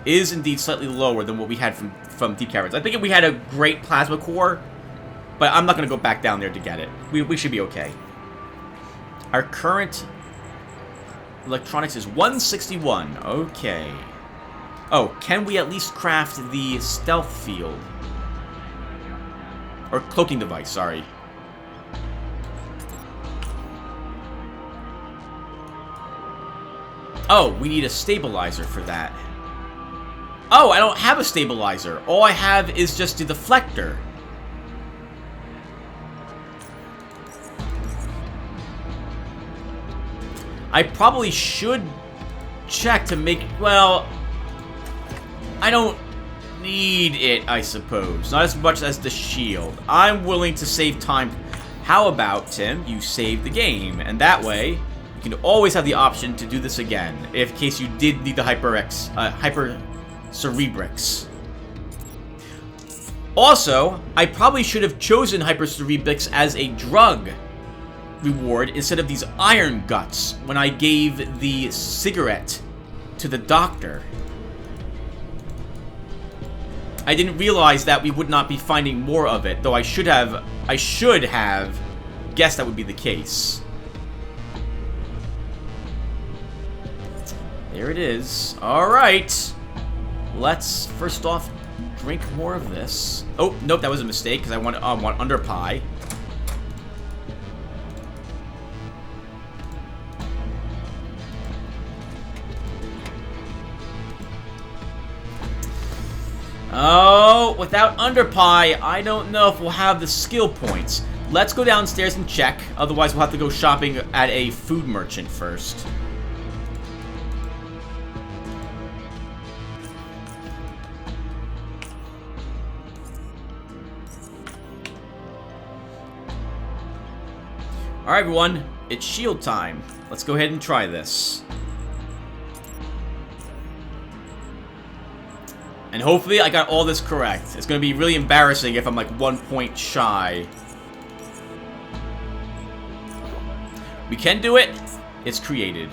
is indeed slightly lower than what we had from Deep Caverns. I think if we had a great plasma core, but I'm not going to go back down there to get it. We should be okay. Our current electronics is 161. Okay. Oh, can we at least craft the stealth field? Or cloaking device, sorry. Oh, we need a stabilizer for that. Oh, I don't have a stabilizer. All I have is just a deflector. I probably should check to make... Well, I don't need it, I suppose. Not as much as the shield. I'm willing to save time. How about, Tim, you save the game? And that way, you can always have the option to do this again, in case you did need the Hyper Cerebrix. Also, I probably should have chosen Hyper Cerebrix as a drug reward instead of these iron guts when I gave the cigarette to the doctor. I didn't realize that we would not be finding more of it, though I should have guessed that would be the case. There it is. Alright. Let's first off drink more of this. Oh, nope, that was a mistake because I want under pie. Oh, without underpie, I don't know if we'll have the skill points. Let's go downstairs and check. Otherwise, we'll have to go shopping at a food merchant first. Alright, everyone. It's shield time. Let's go ahead and try this. And hopefully I got all this correct. It's going to be really embarrassing if I'm like 1 point shy. We can do it. It's created.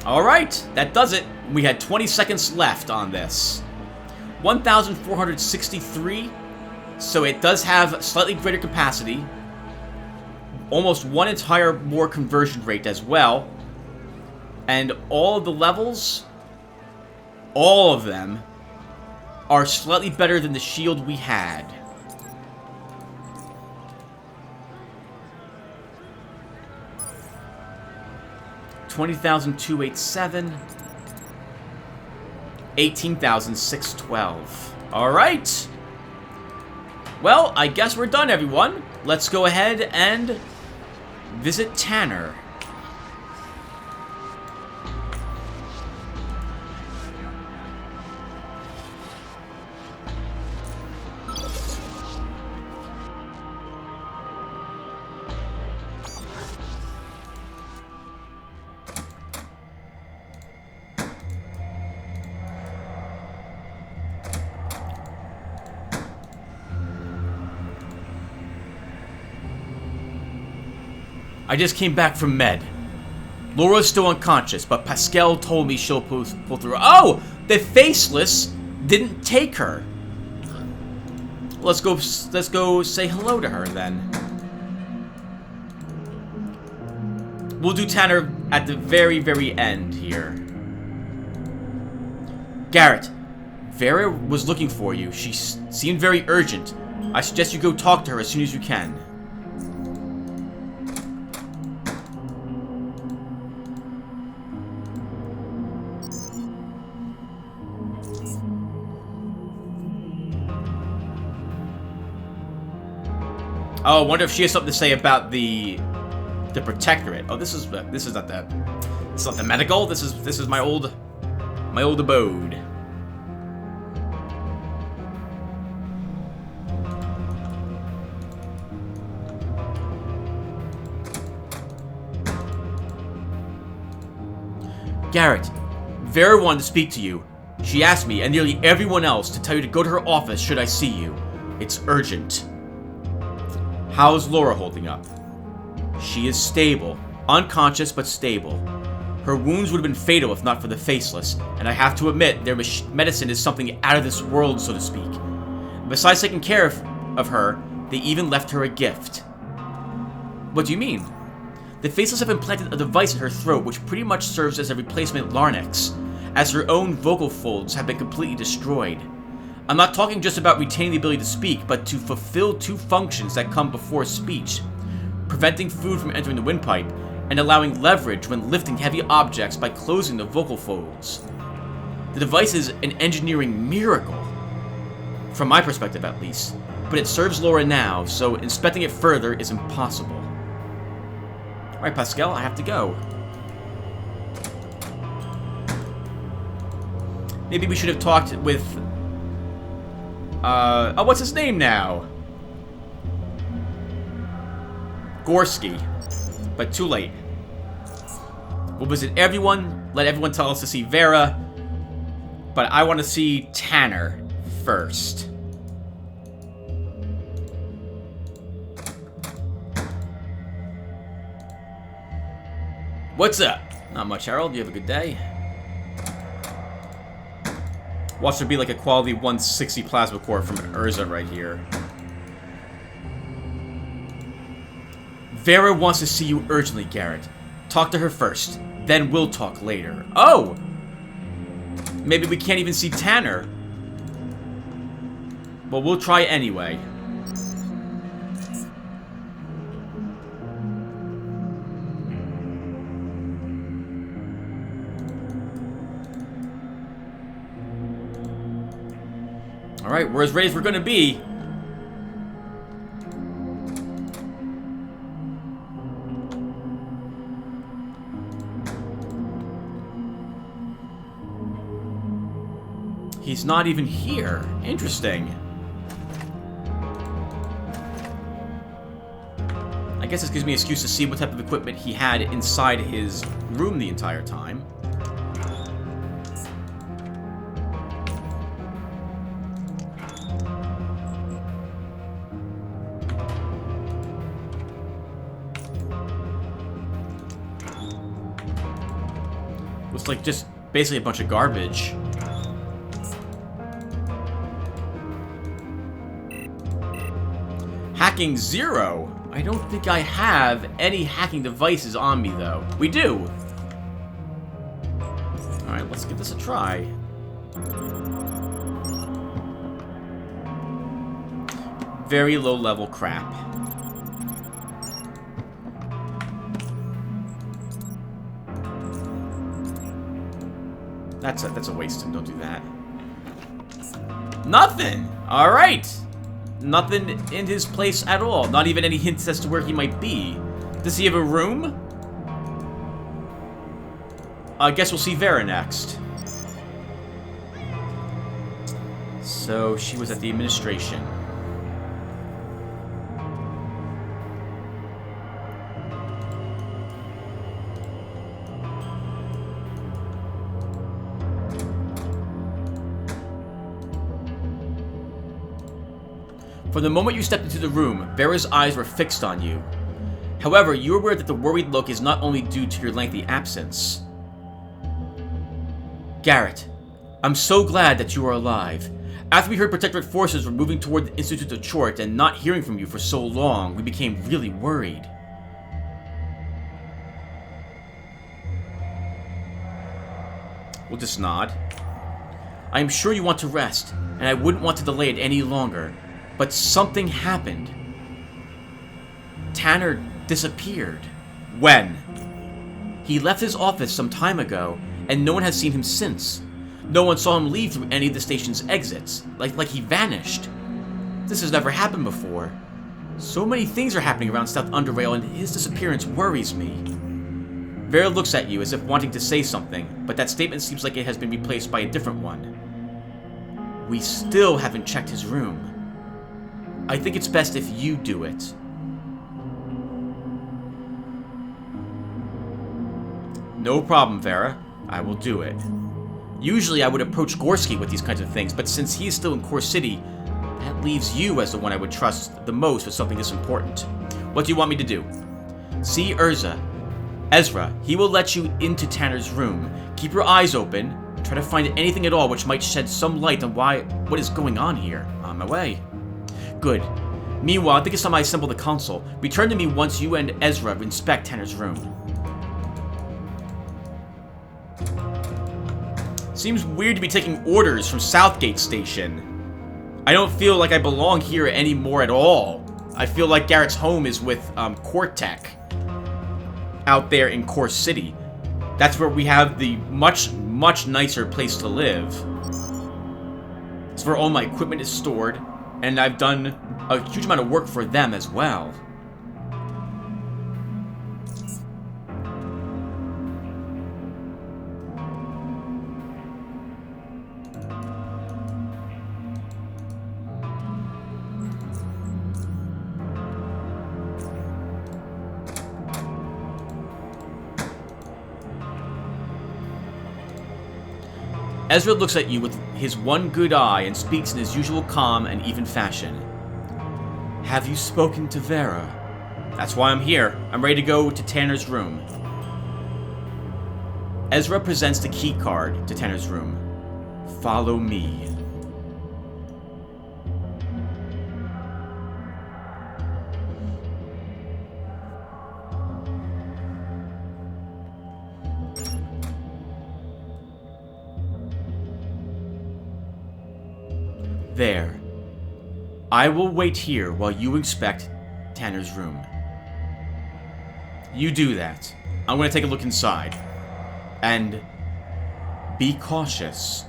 Alright, that does it. We had 20 seconds left on this. 1,463. So it does have slightly greater capacity. Almost one entire more conversion rate as well. And all of the levels, all of them, are slightly better than the shield we had. $20,287. 18,612. Alright. Well, I guess we're done, everyone. Let's go ahead and visit Tanner. I just came back from med. Laura's still unconscious, but Pascal told me she'll pull through. Oh! The Faceless didn't take her. Let's go say hello to her then. We'll do Tanner at the very, very end here. Garrett, Vera was looking for you. She seemed very urgent. I suggest you go talk to her as soon as you can. Oh, I wonder if she has something to say about the Protectorate. Oh, this is not the medical. This is my old abode. Garrett, Vera wanted to speak to you. She asked me and nearly everyone else to tell you to go to her office should I see you. It's urgent. How's Laura holding up? She is stable. Unconscious, but stable. Her wounds would have been fatal if not for the Faceless, and I have to admit, their medicine is something out of this world, so to speak. Besides taking care of her, they even left her a gift. What do you mean? The Faceless have implanted a device in her throat which pretty much serves as a replacement larynx, as her own vocal folds have been completely destroyed. I'm not talking just about retaining the ability to speak, but to fulfill two functions that come before speech. Preventing food from entering the windpipe, and allowing leverage when lifting heavy objects by closing the vocal folds. The device is an engineering miracle, from my perspective at least, but it serves Laura now, so inspecting it further is impossible. Alright, Pascal, I have to go. Maybe we should have talked with... oh, what's his name now? Gorski. But too late. We'll visit everyone, let everyone tell us to see Vera, but I want to see Tanner first. What's up? Not much, Harold. You have a good day. Watch there be like a quality 160 plasma core from Urza right here. Vera wants to see you urgently, Garrett. Talk to her first, then we'll talk later. Oh! Maybe we can't even see Tanner. Well, we'll try anyway. Alright, we're as ready as we're gonna be. He's not even here. Interesting. I guess this gives me an excuse to see what type of equipment he had inside his room the entire time. Looks like just basically a bunch of garbage. hacking 0. I don't think I have any hacking devices on me, though. We do. Alright, let's give this a try. Very low-level crap. That's a waste, and don't do that. Nothing! Alright! Nothing in his place at all. Not even any hints as to where he might be. Does he have a room? I guess we'll see Vera next. So, she was at the administration. From the moment you stepped into the room, Vera's eyes were fixed on you. However, you are aware that the worried look is not only due to your lengthy absence. Garrett, I'm so glad that you are alive. After we heard Protectorate forces were moving toward the Institute of Chort and not hearing from you for so long, we became really worried. We'll just nod. I am sure you want to rest, and I wouldn't want to delay it any longer. But something happened. Tanner disappeared. When? He left his office some time ago, and no one has seen him since. No one saw him leave through any of the station's exits, like he vanished. This has never happened before. So many things are happening around South Underrail, and his disappearance worries me. Vera looks at you as if wanting to say something, but that statement seems like it has been replaced by a different one. We still haven't checked his room. I think it's best if you do it. No problem, Vera. I will do it. Usually I would approach Gorski with these kinds of things, but since he is still in Core City, that leaves you as the one I would trust the most with something this important. What do you want me to do? See Ezra, he will let you into Tanner's room. Keep your eyes open. Try to find anything at all which might shed some light on what is going on here. On my way. Good. Meanwhile, I think it's time I assemble the console. Return to me once you and Ezra inspect Tanner's room. Seems weird to be taking orders from Southgate Station. I don't feel like I belong here anymore at all. I feel like Garrett's home is with Cortec out there in Core City. That's where we have the much nicer place to live. It's where all my equipment is stored. And I've done a huge amount of work for them as well. Ezra looks at you with his one good eye and speaks in his usual calm and even fashion. Have you spoken to Vera? That's why I'm here. I'm ready to go to Tanner's room. Ezra presents the key card to Tanner's room. Follow me. There. I will wait here while you inspect Tanner's room. You do that. I'm going to take a look inside. And be cautious.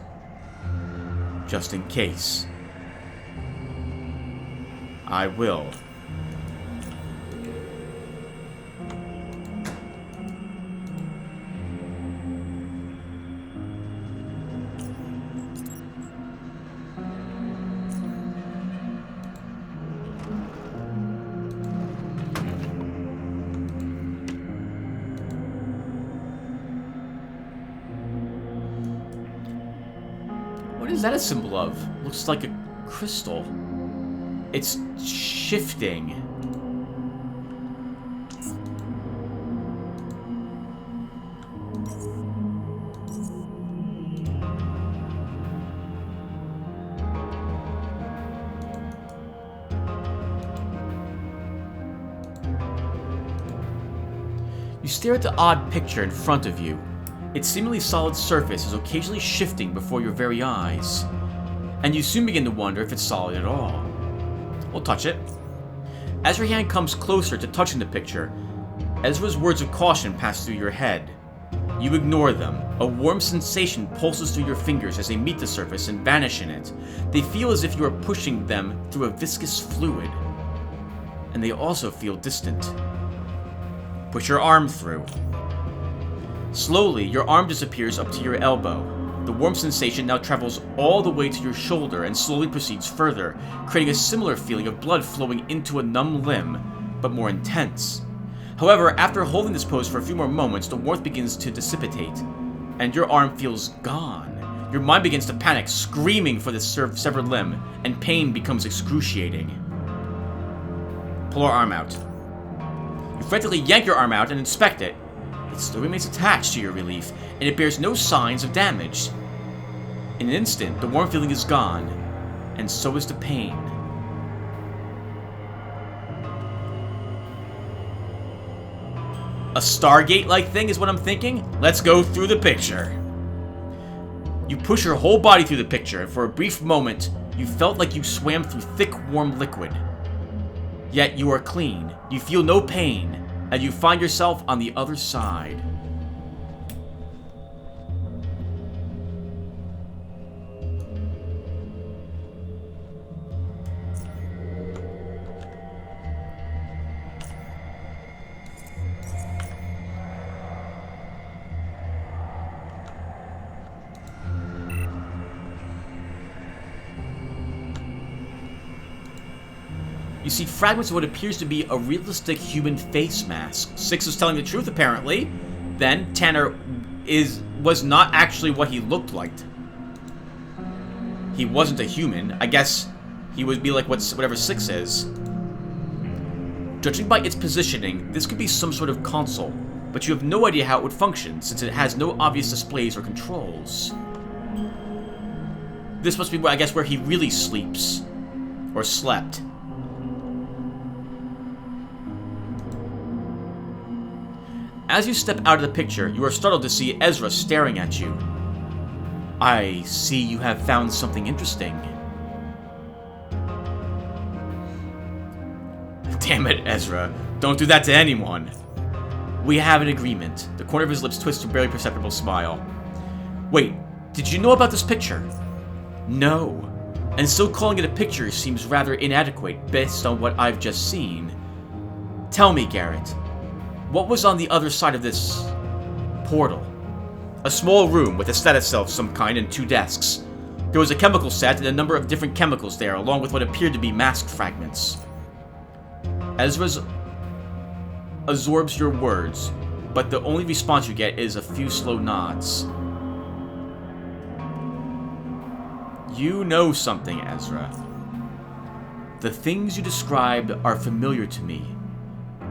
Just in case. I will. What is that a symbol of? Looks like a crystal. It's shifting. You stare at the odd picture in front of you. Its seemingly solid surface is occasionally shifting before your very eyes, and you soon begin to wonder if it's solid at all. We'll touch it. As your hand comes closer to touching the picture, Ezra's words of caution pass through your head. You ignore them. A warm sensation pulses through your fingers as they meet the surface and vanish in it. They feel as if you are pushing them through a viscous fluid. And they also feel distant. Push your arm through. Slowly, your arm disappears up to your elbow. The warm sensation now travels all the way to your shoulder and slowly proceeds further, creating a similar feeling of blood flowing into a numb limb, but more intense. However, after holding this pose for a few more moments, the warmth begins to dissipate, and your arm feels gone. Your mind begins to panic, screaming for this severed limb, and pain becomes excruciating. Pull your arm out. You frantically yank your arm out and inspect it. It still remains attached to your relief, and it bears no signs of damage. In an instant, the warm feeling is gone, and so is the pain. A Stargate-like thing is what I'm thinking? Let's go through the picture. You push your whole body through the picture, and for a brief moment, you felt like you swam through thick, warm liquid. Yet you are clean, you feel no pain, and you find yourself on the other side. You see fragments of what appears to be a realistic human face mask. Six is telling the truth, apparently. Then, Tanner was not actually what he looked like. He wasn't a human. I guess he would be like whatever Six is. Judging by its positioning, this could be some sort of console, but you have no idea how it would function, since it has no obvious displays or controls. This must be, I guess, where he really sleeps. Or slept. As you step out of the picture, you are startled to see Ezra staring at you. I see you have found something interesting. Damn it, Ezra. Don't do that to anyone. We have an agreement. The corner of his lips twists to a barely perceptible smile. Wait, did you know about this picture? No. And still calling it a picture seems rather inadequate based on what I've just seen. Tell me, Garrett. What was on the other side of this portal? A small room with a status cell of some kind and 2 desks. There was a chemical set and a number of different chemicals there, along with what appeared to be mask fragments. Ezra absorbs your words, but the only response you get is a few slow nods. You know something, Ezra. The things you described are familiar to me.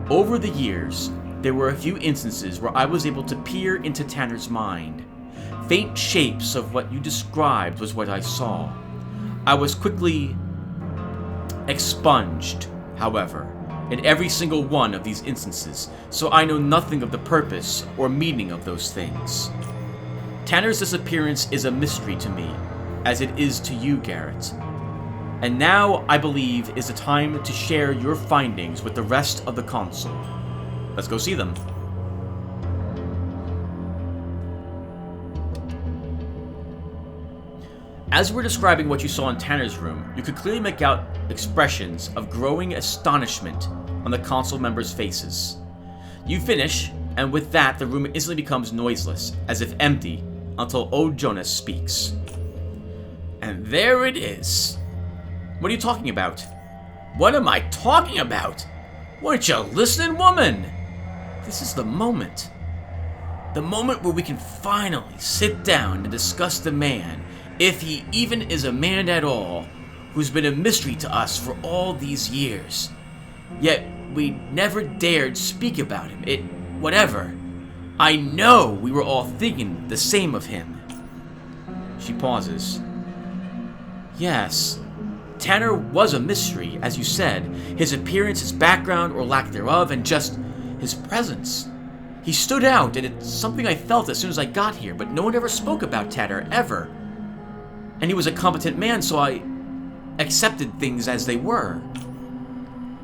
Over the years, there were a few instances where I was able to peer into Tanner's mind. Faint shapes of what you described was what I saw. I was quickly expunged, however, in every single one of these instances, so I know nothing of the purpose or meaning of those things. Tanner's disappearance is a mystery to me, as it is to you, Garrett. And now, I believe, is the time to share your findings with the rest of the council. Let's go see them. As you were describing what you saw in Tanner's room, you could clearly make out expressions of growing astonishment on the council members' faces. You finish, and with that, the room instantly becomes noiseless, as if empty, until old Jonas speaks. And there it is. What are you talking about? What am I talking about? Weren't you listening, woman? This is the moment. The moment where we can finally sit down and discuss the man, if he even is a man at all, who's been a mystery to us for all these years. Yet we never dared speak about him. Whatever. I know we were all thinking the same of him. She pauses. Yes. Tanner was a mystery, as you said. His appearance, his background or lack thereof, and just his presence. He stood out, and it's something I felt as soon as I got here, but no one ever spoke about Tanner, ever. And he was a competent man, so I accepted things as they were.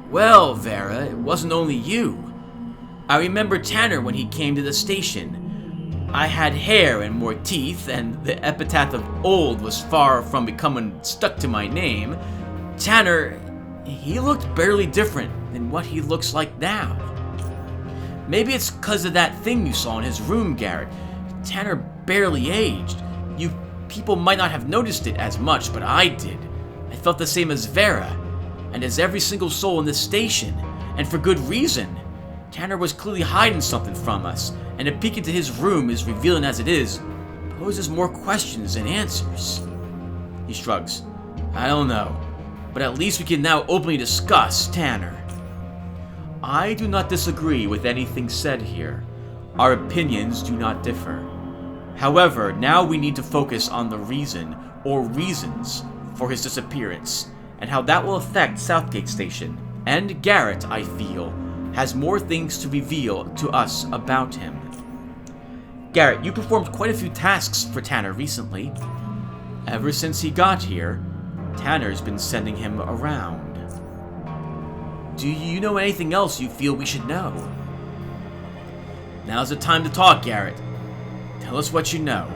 Well, Vera, it wasn't only you. I remember Tanner when he came to the station. I had hair and more teeth, and the epithet of old was far from becoming stuck to my name. Tanner, he looked barely different than what he looks like now. Maybe it's because of that thing you saw in his room, Garrett. Tanner barely aged. You people might not have noticed it as much, but I did. I felt the same as Vera, and as every single soul in this station, and for good reason. Tanner was clearly hiding something from us, and a peek into his room, as revealing as it is, poses more questions than answers. He shrugs. I don't know, but at least we can now openly discuss Tanner. I do not disagree with anything said here. Our opinions do not differ. However, now we need to focus on the reason, or reasons, for his disappearance, and how that will affect Southgate Station. And Garrett, I feel, has more things to reveal to us about him. Garrett, you performed quite a few tasks for Tanner recently. Ever since he got here, Tanner's been sending him around. Do you know anything else you feel we should know? Now's the time to talk, Garrett. Tell us what you know.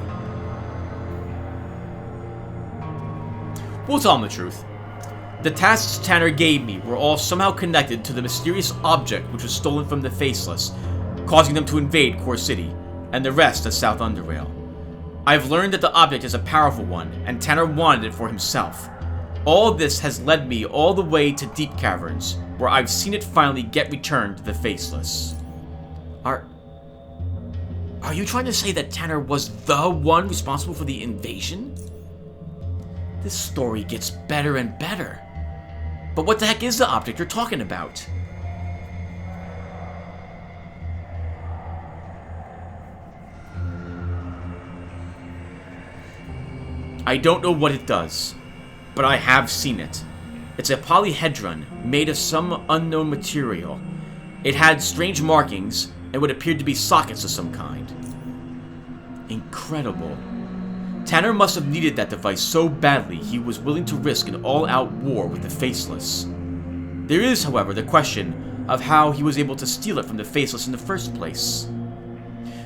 We'll tell him the truth. The tasks Tanner gave me were all somehow connected to the mysterious object which was stolen from the Faceless, causing them to invade Core City, and the rest of South Underrail. I've learned that the object is a powerful one, and Tanner wanted it for himself. All this has led me all the way to Deep Caverns, where I've seen it finally get returned to the Faceless. Are you trying to say that Tanner was the one responsible for the invasion? This story gets better and better. But what the heck is the object you're talking about? I don't know what it does, but I have seen it. It's a polyhedron made of some unknown material. It had strange markings and what appeared to be sockets of some kind. Incredible. Tanner must have needed that device so badly he was willing to risk an all-out war with the Faceless. There is, however, the question of how he was able to steal it from the Faceless in the first place.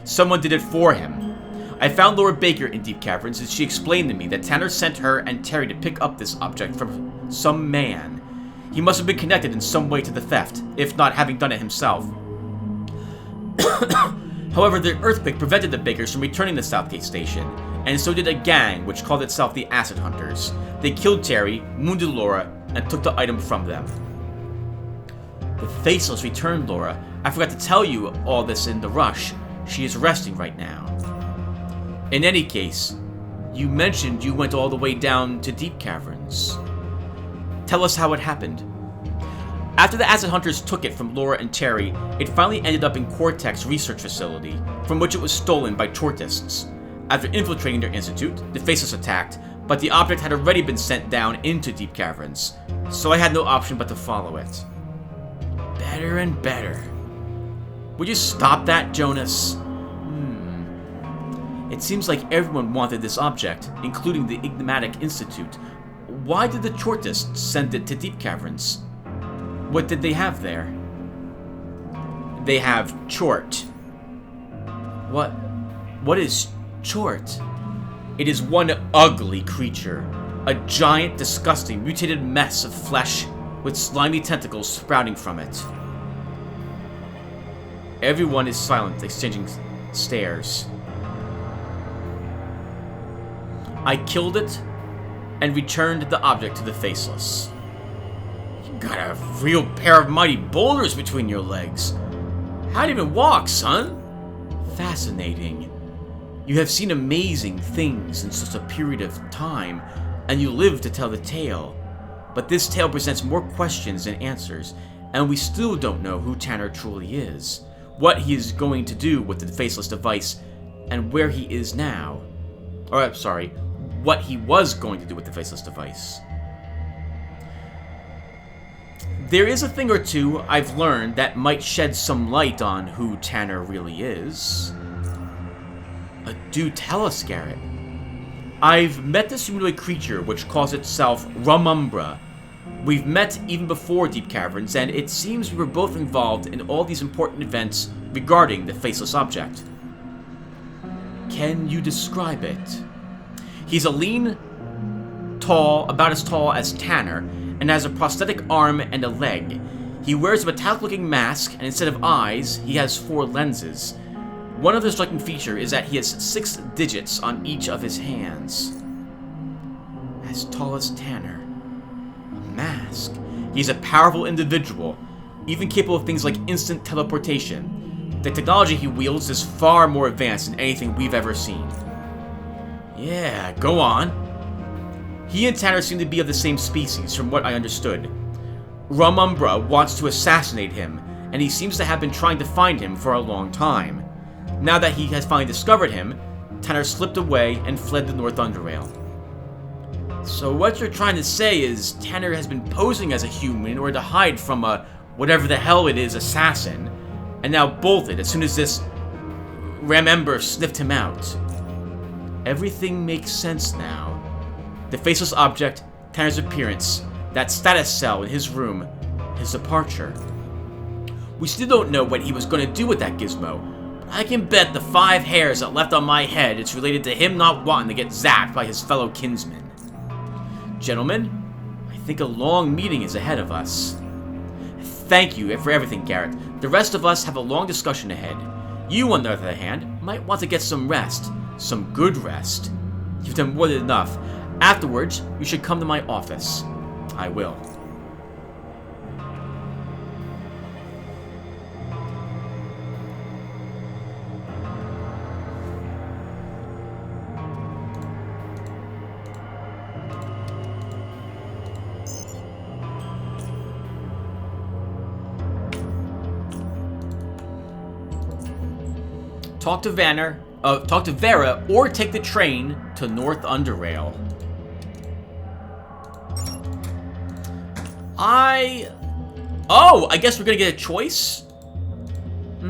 Someone did it for him. I found Laura Baker in Deep Caverns, and she explained to me that Tanner sent her and Terry to pick up this object from some man. He must have been connected in some way to the theft, if not having done it himself. However, the earthquake prevented the Bakers from returning to Southgate Station, and so did a gang which called itself the Acid Hunters. They killed Terry, wounded Laura, and took the item from them. The Faceless returned Laura. I forgot to tell you all this in the rush. She is resting right now. In any case, you mentioned you went all the way down to Deep Caverns. Tell us how it happened. After the Acid Hunters took it from Laura and Terry, it finally ended up in Cortex Research Facility, from which it was stolen by Tortists. After infiltrating their institute, the Faceless attacked, but the object had already been sent down into Deep Caverns, so I had no option but to follow it. Better and better. Would you stop that, Jonas? It seems like everyone wanted this object, including the Enigmatic Institute. Why did the Tortists send it to Deep Caverns? What did they have there? They have Chort. What is Chort? It is one ugly creature. A giant, disgusting, mutated mess of flesh with slimy tentacles sprouting from it. Everyone is silent, exchanging stares. I killed it and returned the object to the Faceless. You got a real pair of mighty boulders between your legs. How'd you even walk, son? Fascinating. You have seen amazing things in such a period of time, and you live to tell the tale. But this tale presents more questions than answers, and we still don't know who Tanner truly is, what he is going to do with the Faceless device, and where he is now. Or, sorry, what he was going to do with the Faceless device. There is a thing or two I've learned that might shed some light on who Tanner really is. Do tell us, Garrett. I've met this humanoid creature which calls itself Rumumbra. We've met even before Deep Caverns, and it seems we were both involved in all these important events regarding the faceless object. Can you describe it? He's a lean, tall, about as tall as Tanner, and has a prosthetic arm and a leg. He wears a metallic-looking mask, and instead of eyes, he has 4 lenses. One other striking feature is that he has 6 digits on each of his hands. As tall as Tanner. A mask. He's a powerful individual, even capable of things like instant teleportation. The technology he wields is far more advanced than anything we've ever seen. Yeah, go on. He and Tanner seem to be of the same species, from what I understood. Rumumbra wants to assassinate him, and he seems to have been trying to find him for a long time. Now that he has finally discovered him, Tanner slipped away and fled the North Underrail. So what you're trying to say is Tanner has been posing as a human in order to hide from a whatever the hell it is assassin, and now bolted as soon as this Remember sniffed him out. Everything makes sense now. The faceless object, Tanner's appearance, that status cell in his room, his departure. We still don't know what he was going to do with that gizmo. I can bet the 5 hairs that left on my head it's related to him not wanting to get zapped by his fellow kinsmen. Gentlemen, I think a long meeting is ahead of us. Thank you for everything, Garrett. The rest of us have a long discussion ahead. You, on the other hand, might want to get some rest. Some good rest. You've done more than enough. Afterwards, you should come to my office. I will. Talk to Vera, or take the train to North Underrail. I guess we're gonna get a choice? I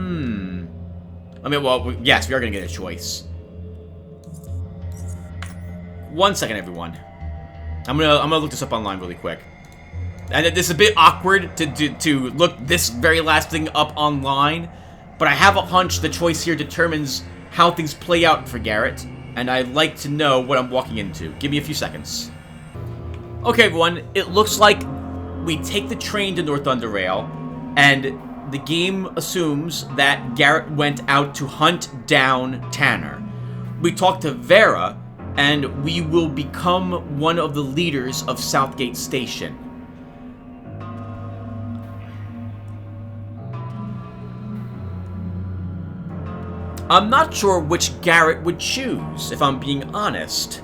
mean, well, yes, we are gonna get a choice. 1 second, everyone. I'm gonna look this up online really quick. And this is a bit awkward to look this very last thing up online, but I have a hunch the choice here determines how things play out for Garrett, and I'd like to know what I'm walking into. Give me a few seconds. Okay, everyone, it looks like we take the train to North Underrail, and the game assumes that Garrett went out to hunt down Tanner. We talk to Vera, and we will become one of the leaders of Southgate Station. I'm not sure which Garrett would choose, if I'm being honest.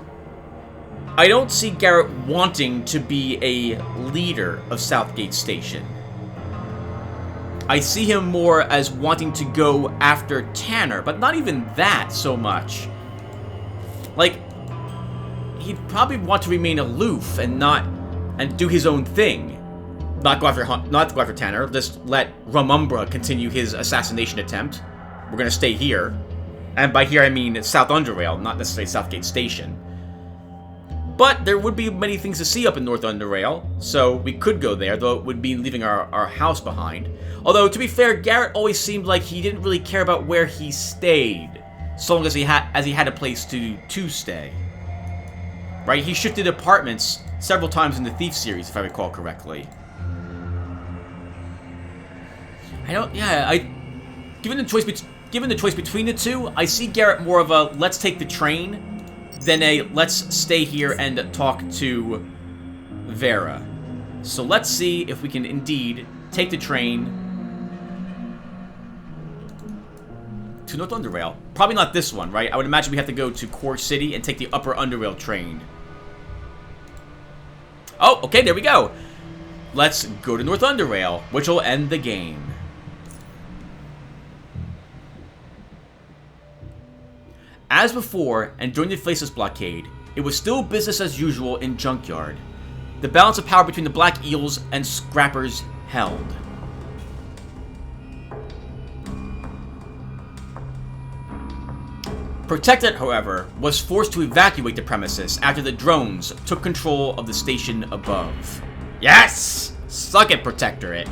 I don't see Garrett wanting to be a leader of Southgate Station. I see him more as wanting to go after Tanner, but not even that so much. Like, he'd probably want to remain aloof and do his own thing. Not go after Tanner. Just let Rumumbra continue his assassination attempt. We're gonna stay here. And by here I mean South Underrail, not necessarily Southgate Station. But there would be many things to see up in North Underrail, so we could go there, though it would be leaving our house behind. Although, to be fair, Garrett always seemed like he didn't really care about where he stayed, so long as he had a place to stay. Right? He shifted apartments several times in the Thief series, if I recall correctly. Given the choice between the two, I see Garrett more of a let's take the train than a let's stay here and talk to Vera. So let's see if we can indeed take the train to North Underrail. Probably not this one, right? I would imagine we have to go to Core City and take the Upper Underrail train. Oh, okay, there we go. Let's go to North Underrail, which will end the game. As before, and during the Faceless blockade, it was still business as usual in Junkyard. The balance of power between the Black Eels and Scrappers held. Protectorate, however, was forced to evacuate the premises after the drones took control of the station above. Yes! Suck it, Protectorate!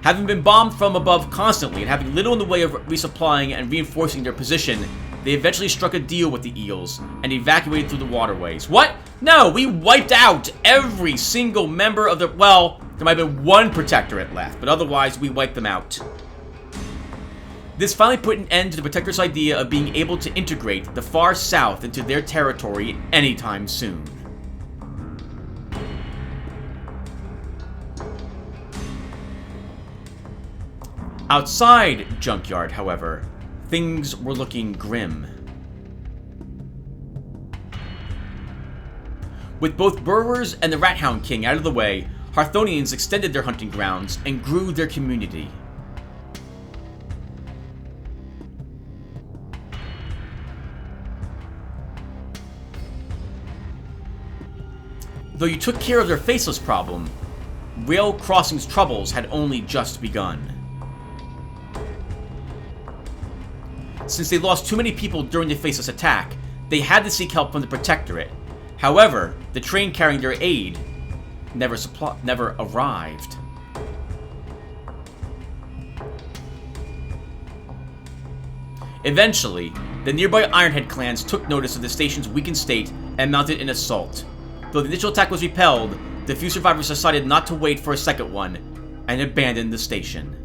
Having been bombed from above constantly and having little in the way of resupplying and reinforcing their position, they eventually struck a deal with the eels and evacuated through the waterways. What? No, we wiped out every single member of the... Well, there might have been one Protectorate left, but otherwise we wiped them out. This finally put an end to the Protectorate's idea of being able to integrate the far south into their territory anytime soon. Outside Junkyard, however, things were looking grim. With both Burrowers and the Rat Hound King out of the way, Hearthonians extended their hunting grounds and grew their community. Though you took care of their faceless problem, rail crossings troubles had only just begun. Since they lost too many people during the faceless attack, they had to seek help from the Protectorate. However, the train carrying their aid never arrived. Eventually, the nearby Ironhead clans took notice of the station's weakened state and mounted an assault. Though the initial attack was repelled, the few survivors decided not to wait for a second one and abandoned the station.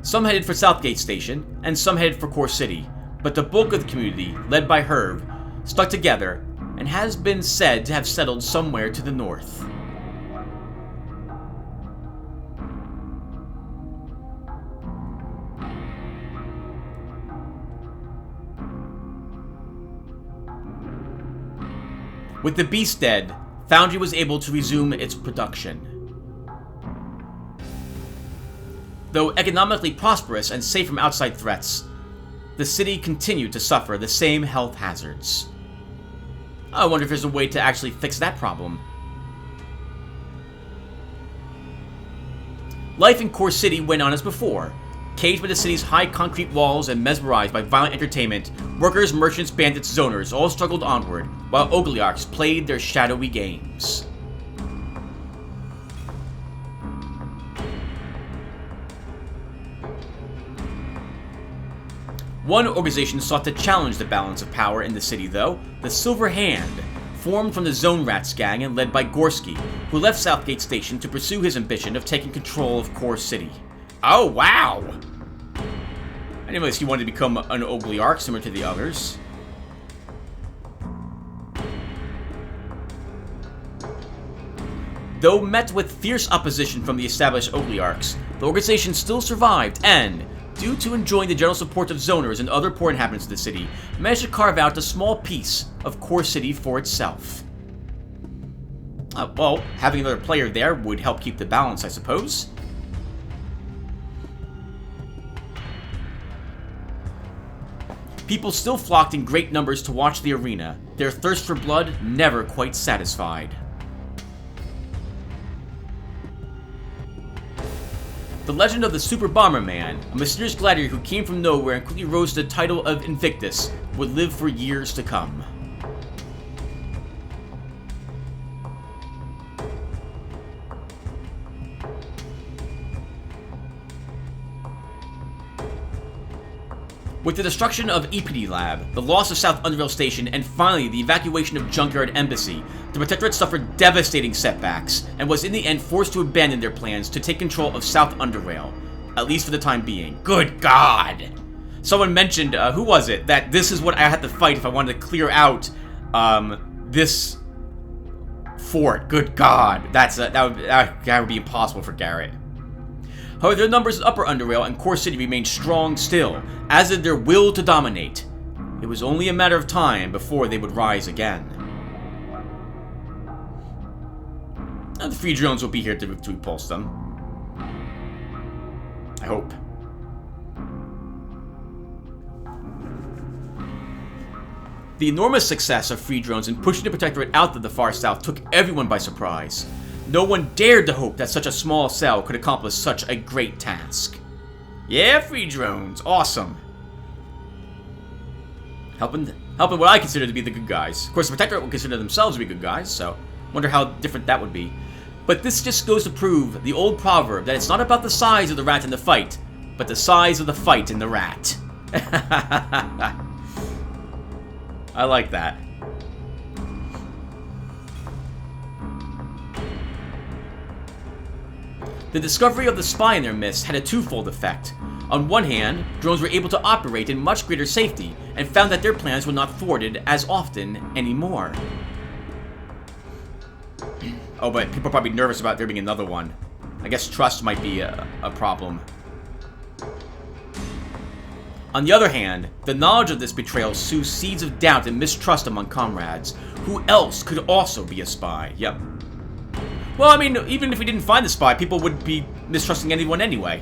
Some headed for Southgate Station, and some headed for Core City, but the bulk of the community, led by Herb, stuck together and has been said to have settled somewhere to the north. With the beast dead, Foundry was able to resume its production. Though economically prosperous and safe from outside threats, the city continued to suffer the same health hazards. I wonder if there's a way to actually fix that problem. Life in Core City went on as before. Caged by the city's high concrete walls and mesmerized by violent entertainment, workers, merchants, bandits, zoners all struggled onward, while Oglyarchs played their shadowy games. One organization sought to challenge the balance of power in the city, though, the Silver Hand, formed from the Zone Rats gang and led by Gorski, who left Southgate Station to pursue his ambition of taking control of Core City. Oh, wow! I didn't realize he wanted to become an Oglyarch similar to the others. Though met with fierce opposition from the established Oglyarchs, the organization still survived and, due to enjoying the general support of zoners and other poor inhabitants of the city, managed to carve out a small piece of Core City for itself. Well, having another player there would help keep the balance, I suppose. People still flocked in great numbers to watch the arena, their thirst for blood never quite satisfied. The legend of the Super Bomber Man, a mysterious gladiator who came from nowhere and quickly rose to the title of Invictus, would live for years to come. With the destruction of EPD Lab, the loss of South Underrail Station, and finally the evacuation of Junkyard Embassy, the Protectorate suffered devastating setbacks and was in the end forced to abandon their plans to take control of South Underrail, at least for the time being. Good God! Someone mentioned, who was it, that this is what I had to fight if I wanted to clear out this fort. Good God, that would be impossible for Garrett. However, their numbers in Upper Underrail and Core City remained strong still, as did their will to dominate. It was only a matter of time before they would rise again. And the free drones will be here to repulse them. I hope. The enormous success of free drones in pushing the Protectorate out to the far south took everyone by surprise. No one dared to hope that such a small cell could accomplish such a great task. Yeah, free drones. Awesome. Helping what I consider to be the good guys. Of course, the Protectorate would consider themselves to be good guys, so wonder how different that would be. But this just goes to prove the old proverb that it's not about the size of the rat in the fight, but the size of the fight in the rat. I like that. The discovery of the spy in their midst had a twofold effect. On one hand, drones were able to operate in much greater safety, and found that their plans were not thwarted as often anymore. Oh, but people are probably nervous about there being another one. I guess trust might be a problem. On the other hand, the knowledge of this betrayal sows seeds of doubt and mistrust among comrades. Who else could also be a spy? Yep. Well, I mean, even if we didn't find the spy, people would be mistrusting anyone anyway.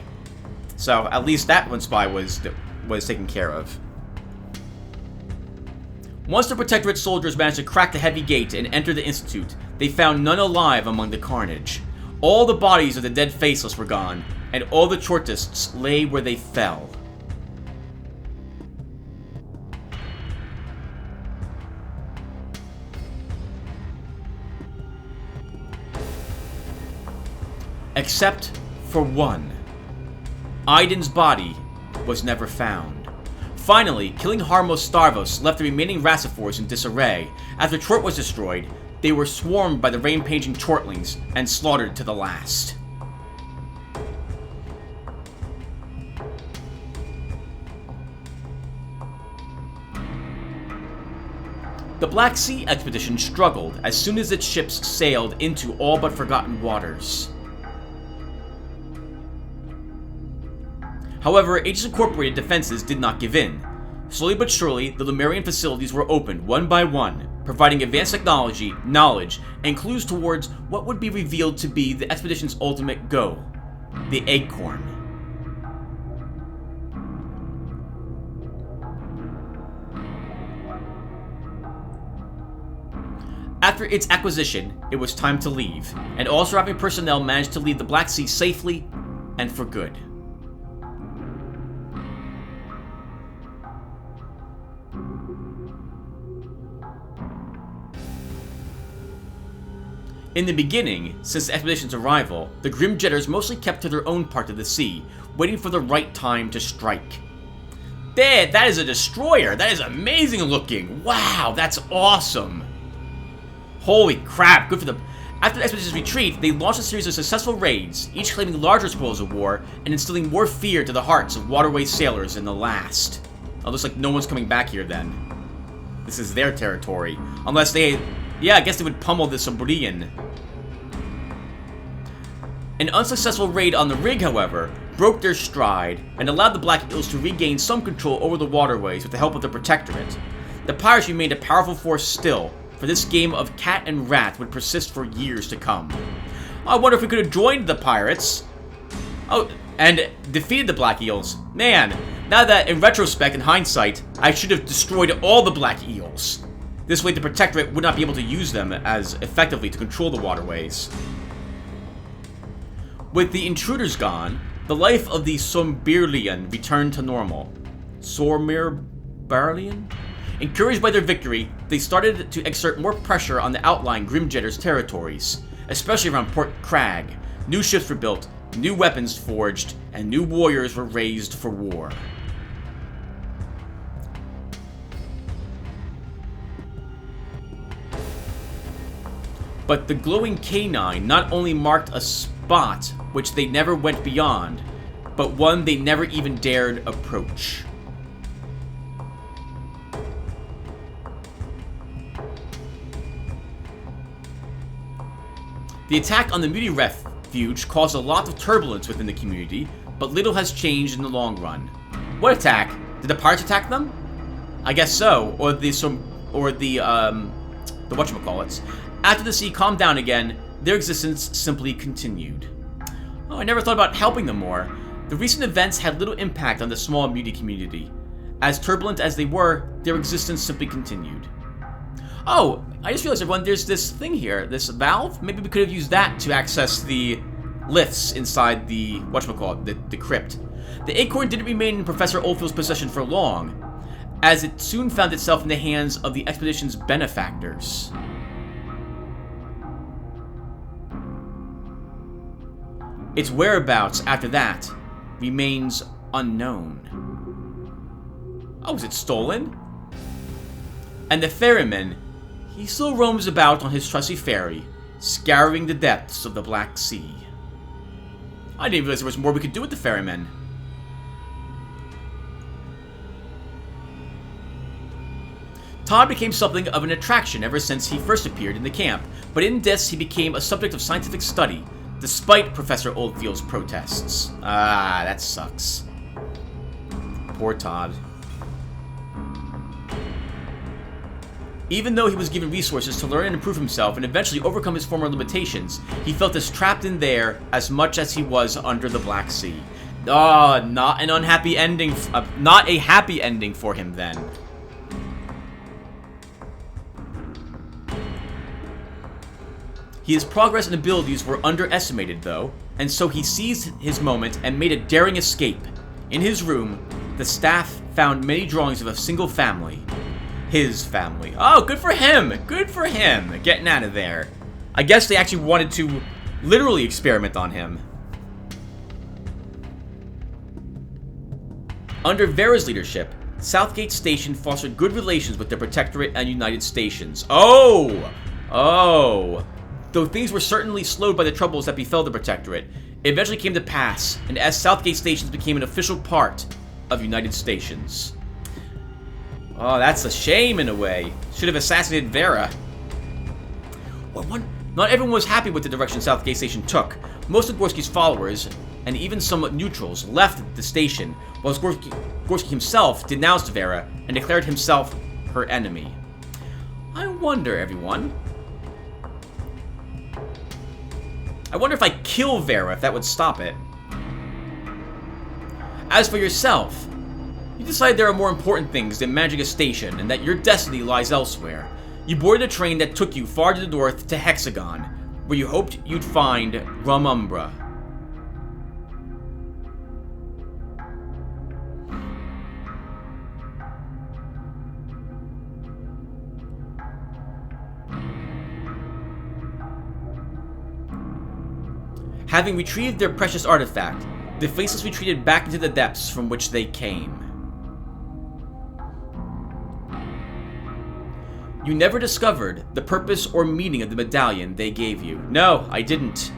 So, at least that one spy was taken care of. Once the Protectorate soldiers managed to crack the heavy gate and enter the Institute, they found none alive among the carnage. All the bodies of the dead faceless were gone, and all the Chortists lay where they fell. Except for one. Aiden's body was never found. Finally, killing Harmos Starvos left the remaining Rassiforce in disarray. After Chort was destroyed, they were swarmed by the rampaging Chortlings and slaughtered to the last. The Black Sea expedition struggled as soon as its ships sailed into all but forgotten waters. However, Aegis Incorporated defenses did not give in. Slowly but surely, the Lemurian facilities were opened one by one, providing advanced technology, knowledge, and clues towards what would be revealed to be the expedition's ultimate goal: the Acorn. After its acquisition, it was time to leave, and all surviving personnel managed to leave the Black Sea safely and for good. In the beginning, since the expedition's arrival, the Grimjetters mostly kept to their own part of the sea, waiting for the right time to strike. There, that is a destroyer! That is amazing looking! Wow, that's awesome! Holy crap, good for them. After the expedition's retreat, they launched a series of successful raids, each claiming larger spoils of war, and instilling more fear to the hearts of waterway sailors than the last. Oh, looks like no one's coming back here then. This is their territory. Unless they... yeah, I guess they would pummel the Sombrian. An unsuccessful raid on the rig, however, broke their stride and allowed the Black Eels to regain some control over the waterways with the help of the Protectorate. The pirates remained a powerful force still, for this game of cat and rat would persist for years to come. I wonder if we could have joined the pirates. Oh, and defeated the Black Eels. Man, now that in retrospect and hindsight, I should have destroyed all the Black Eels. This way the Protectorate would not be able to use them as effectively to control the waterways. With the intruders gone, the life of the Sombirlian returned to normal. Sombirlian? Encouraged by their victory, they started to exert more pressure on the outlying Grimjetters' territories, especially around Port Crag. New ships were built, new weapons forged, and new warriors were raised for war. But the glowing canine not only marked a spot which they never went beyond, but one they never even dared approach. The attack on the Muti Refuge caused a lot of turbulence within the community, but little has changed in the long run. What attack? Did the pirates attack them? I guess so, or the whatchamacallits. After the sea calmed down again, their existence simply continued. Oh, I never thought about helping them more. The recent events had little impact on the small Muti community. As turbulent as they were, their existence simply continued. Oh, I just realized, everyone, there's this thing here, this valve. Maybe we could have used that to access the lifts inside the, whatchamacallit, the crypt. The acorn didn't remain in Professor Oldfield's possession for long, as it soon found itself in the hands of the expedition's benefactors. Its whereabouts after that remains unknown. Oh, was it stolen? And the ferryman, he still roams about on his trusty ferry, scouring the depths of the Black Sea. I didn't realize there was more we could do with the ferryman. Todd became something of an attraction ever since he first appeared in the camp, but in this he became a subject of scientific study, despite Professor Oldfield's protests. Ah, that sucks. Poor Todd. Even though he was given resources to learn and improve himself and eventually overcome his former limitations, he felt as trapped in there as much as he was under the Black Sea. Ah, not an unhappy ending, not a happy ending for him then. His progress and abilities were underestimated, though, and so he seized his moment and made a daring escape. In his room, the staff found many drawings of a single family. His family. Oh, good for him! Good for him! Getting out of there. I guess they actually wanted to literally experiment on him. Under Vera's leadership, Southgate Station fostered good relations with the Protectorate and United Stations. Oh! Oh! Though things were certainly slowed by the troubles that befell the Protectorate, it eventually came to pass, and as Southgate Stations became an official part of United Stations. Oh, that's a shame in a way. Should have assassinated Vera. Not everyone was happy with the direction Southgate Station took. Most of Gorski's followers, and even some neutrals, left the station, while Gorski himself denounced Vera and declared himself her enemy. I wonder, everyone. I wonder if I kill Vera, if that would stop it. As for yourself, you decide there are more important things than managing a station and that your destiny lies elsewhere. You boarded a train that took you far to the north to Hexagon, where you hoped you'd find Rumumbra. Having retrieved their precious artifact, the Faceless retreated back into the depths from which they came. You never discovered the purpose or meaning of the medallion they gave you. No, I didn't.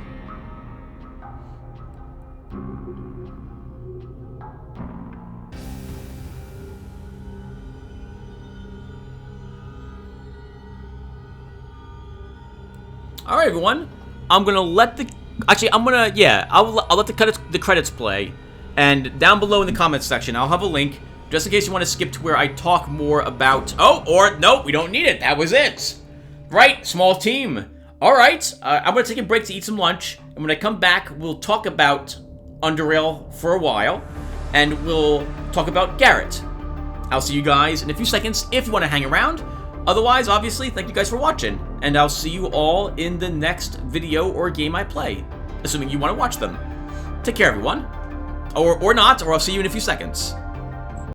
Alright, everyone. I'm gonna let the... Actually, I'll let the credits play. And down below in the comments section, I'll have a link, just in case you want to skip to where I talk more about... Oh, or, no, we don't need it. That was it. Right, small team. Alright, I'm going to take a break to eat some lunch. And when I come back, we'll talk about Underrail for a while. And we'll talk about Garrett. I'll see you guys in a few seconds if you want to hang around. Otherwise, obviously, thank you guys for watching, and I'll see you all in the next video or game I play, assuming you want to watch them. Take care, everyone. Or not, or I'll see you in a few seconds.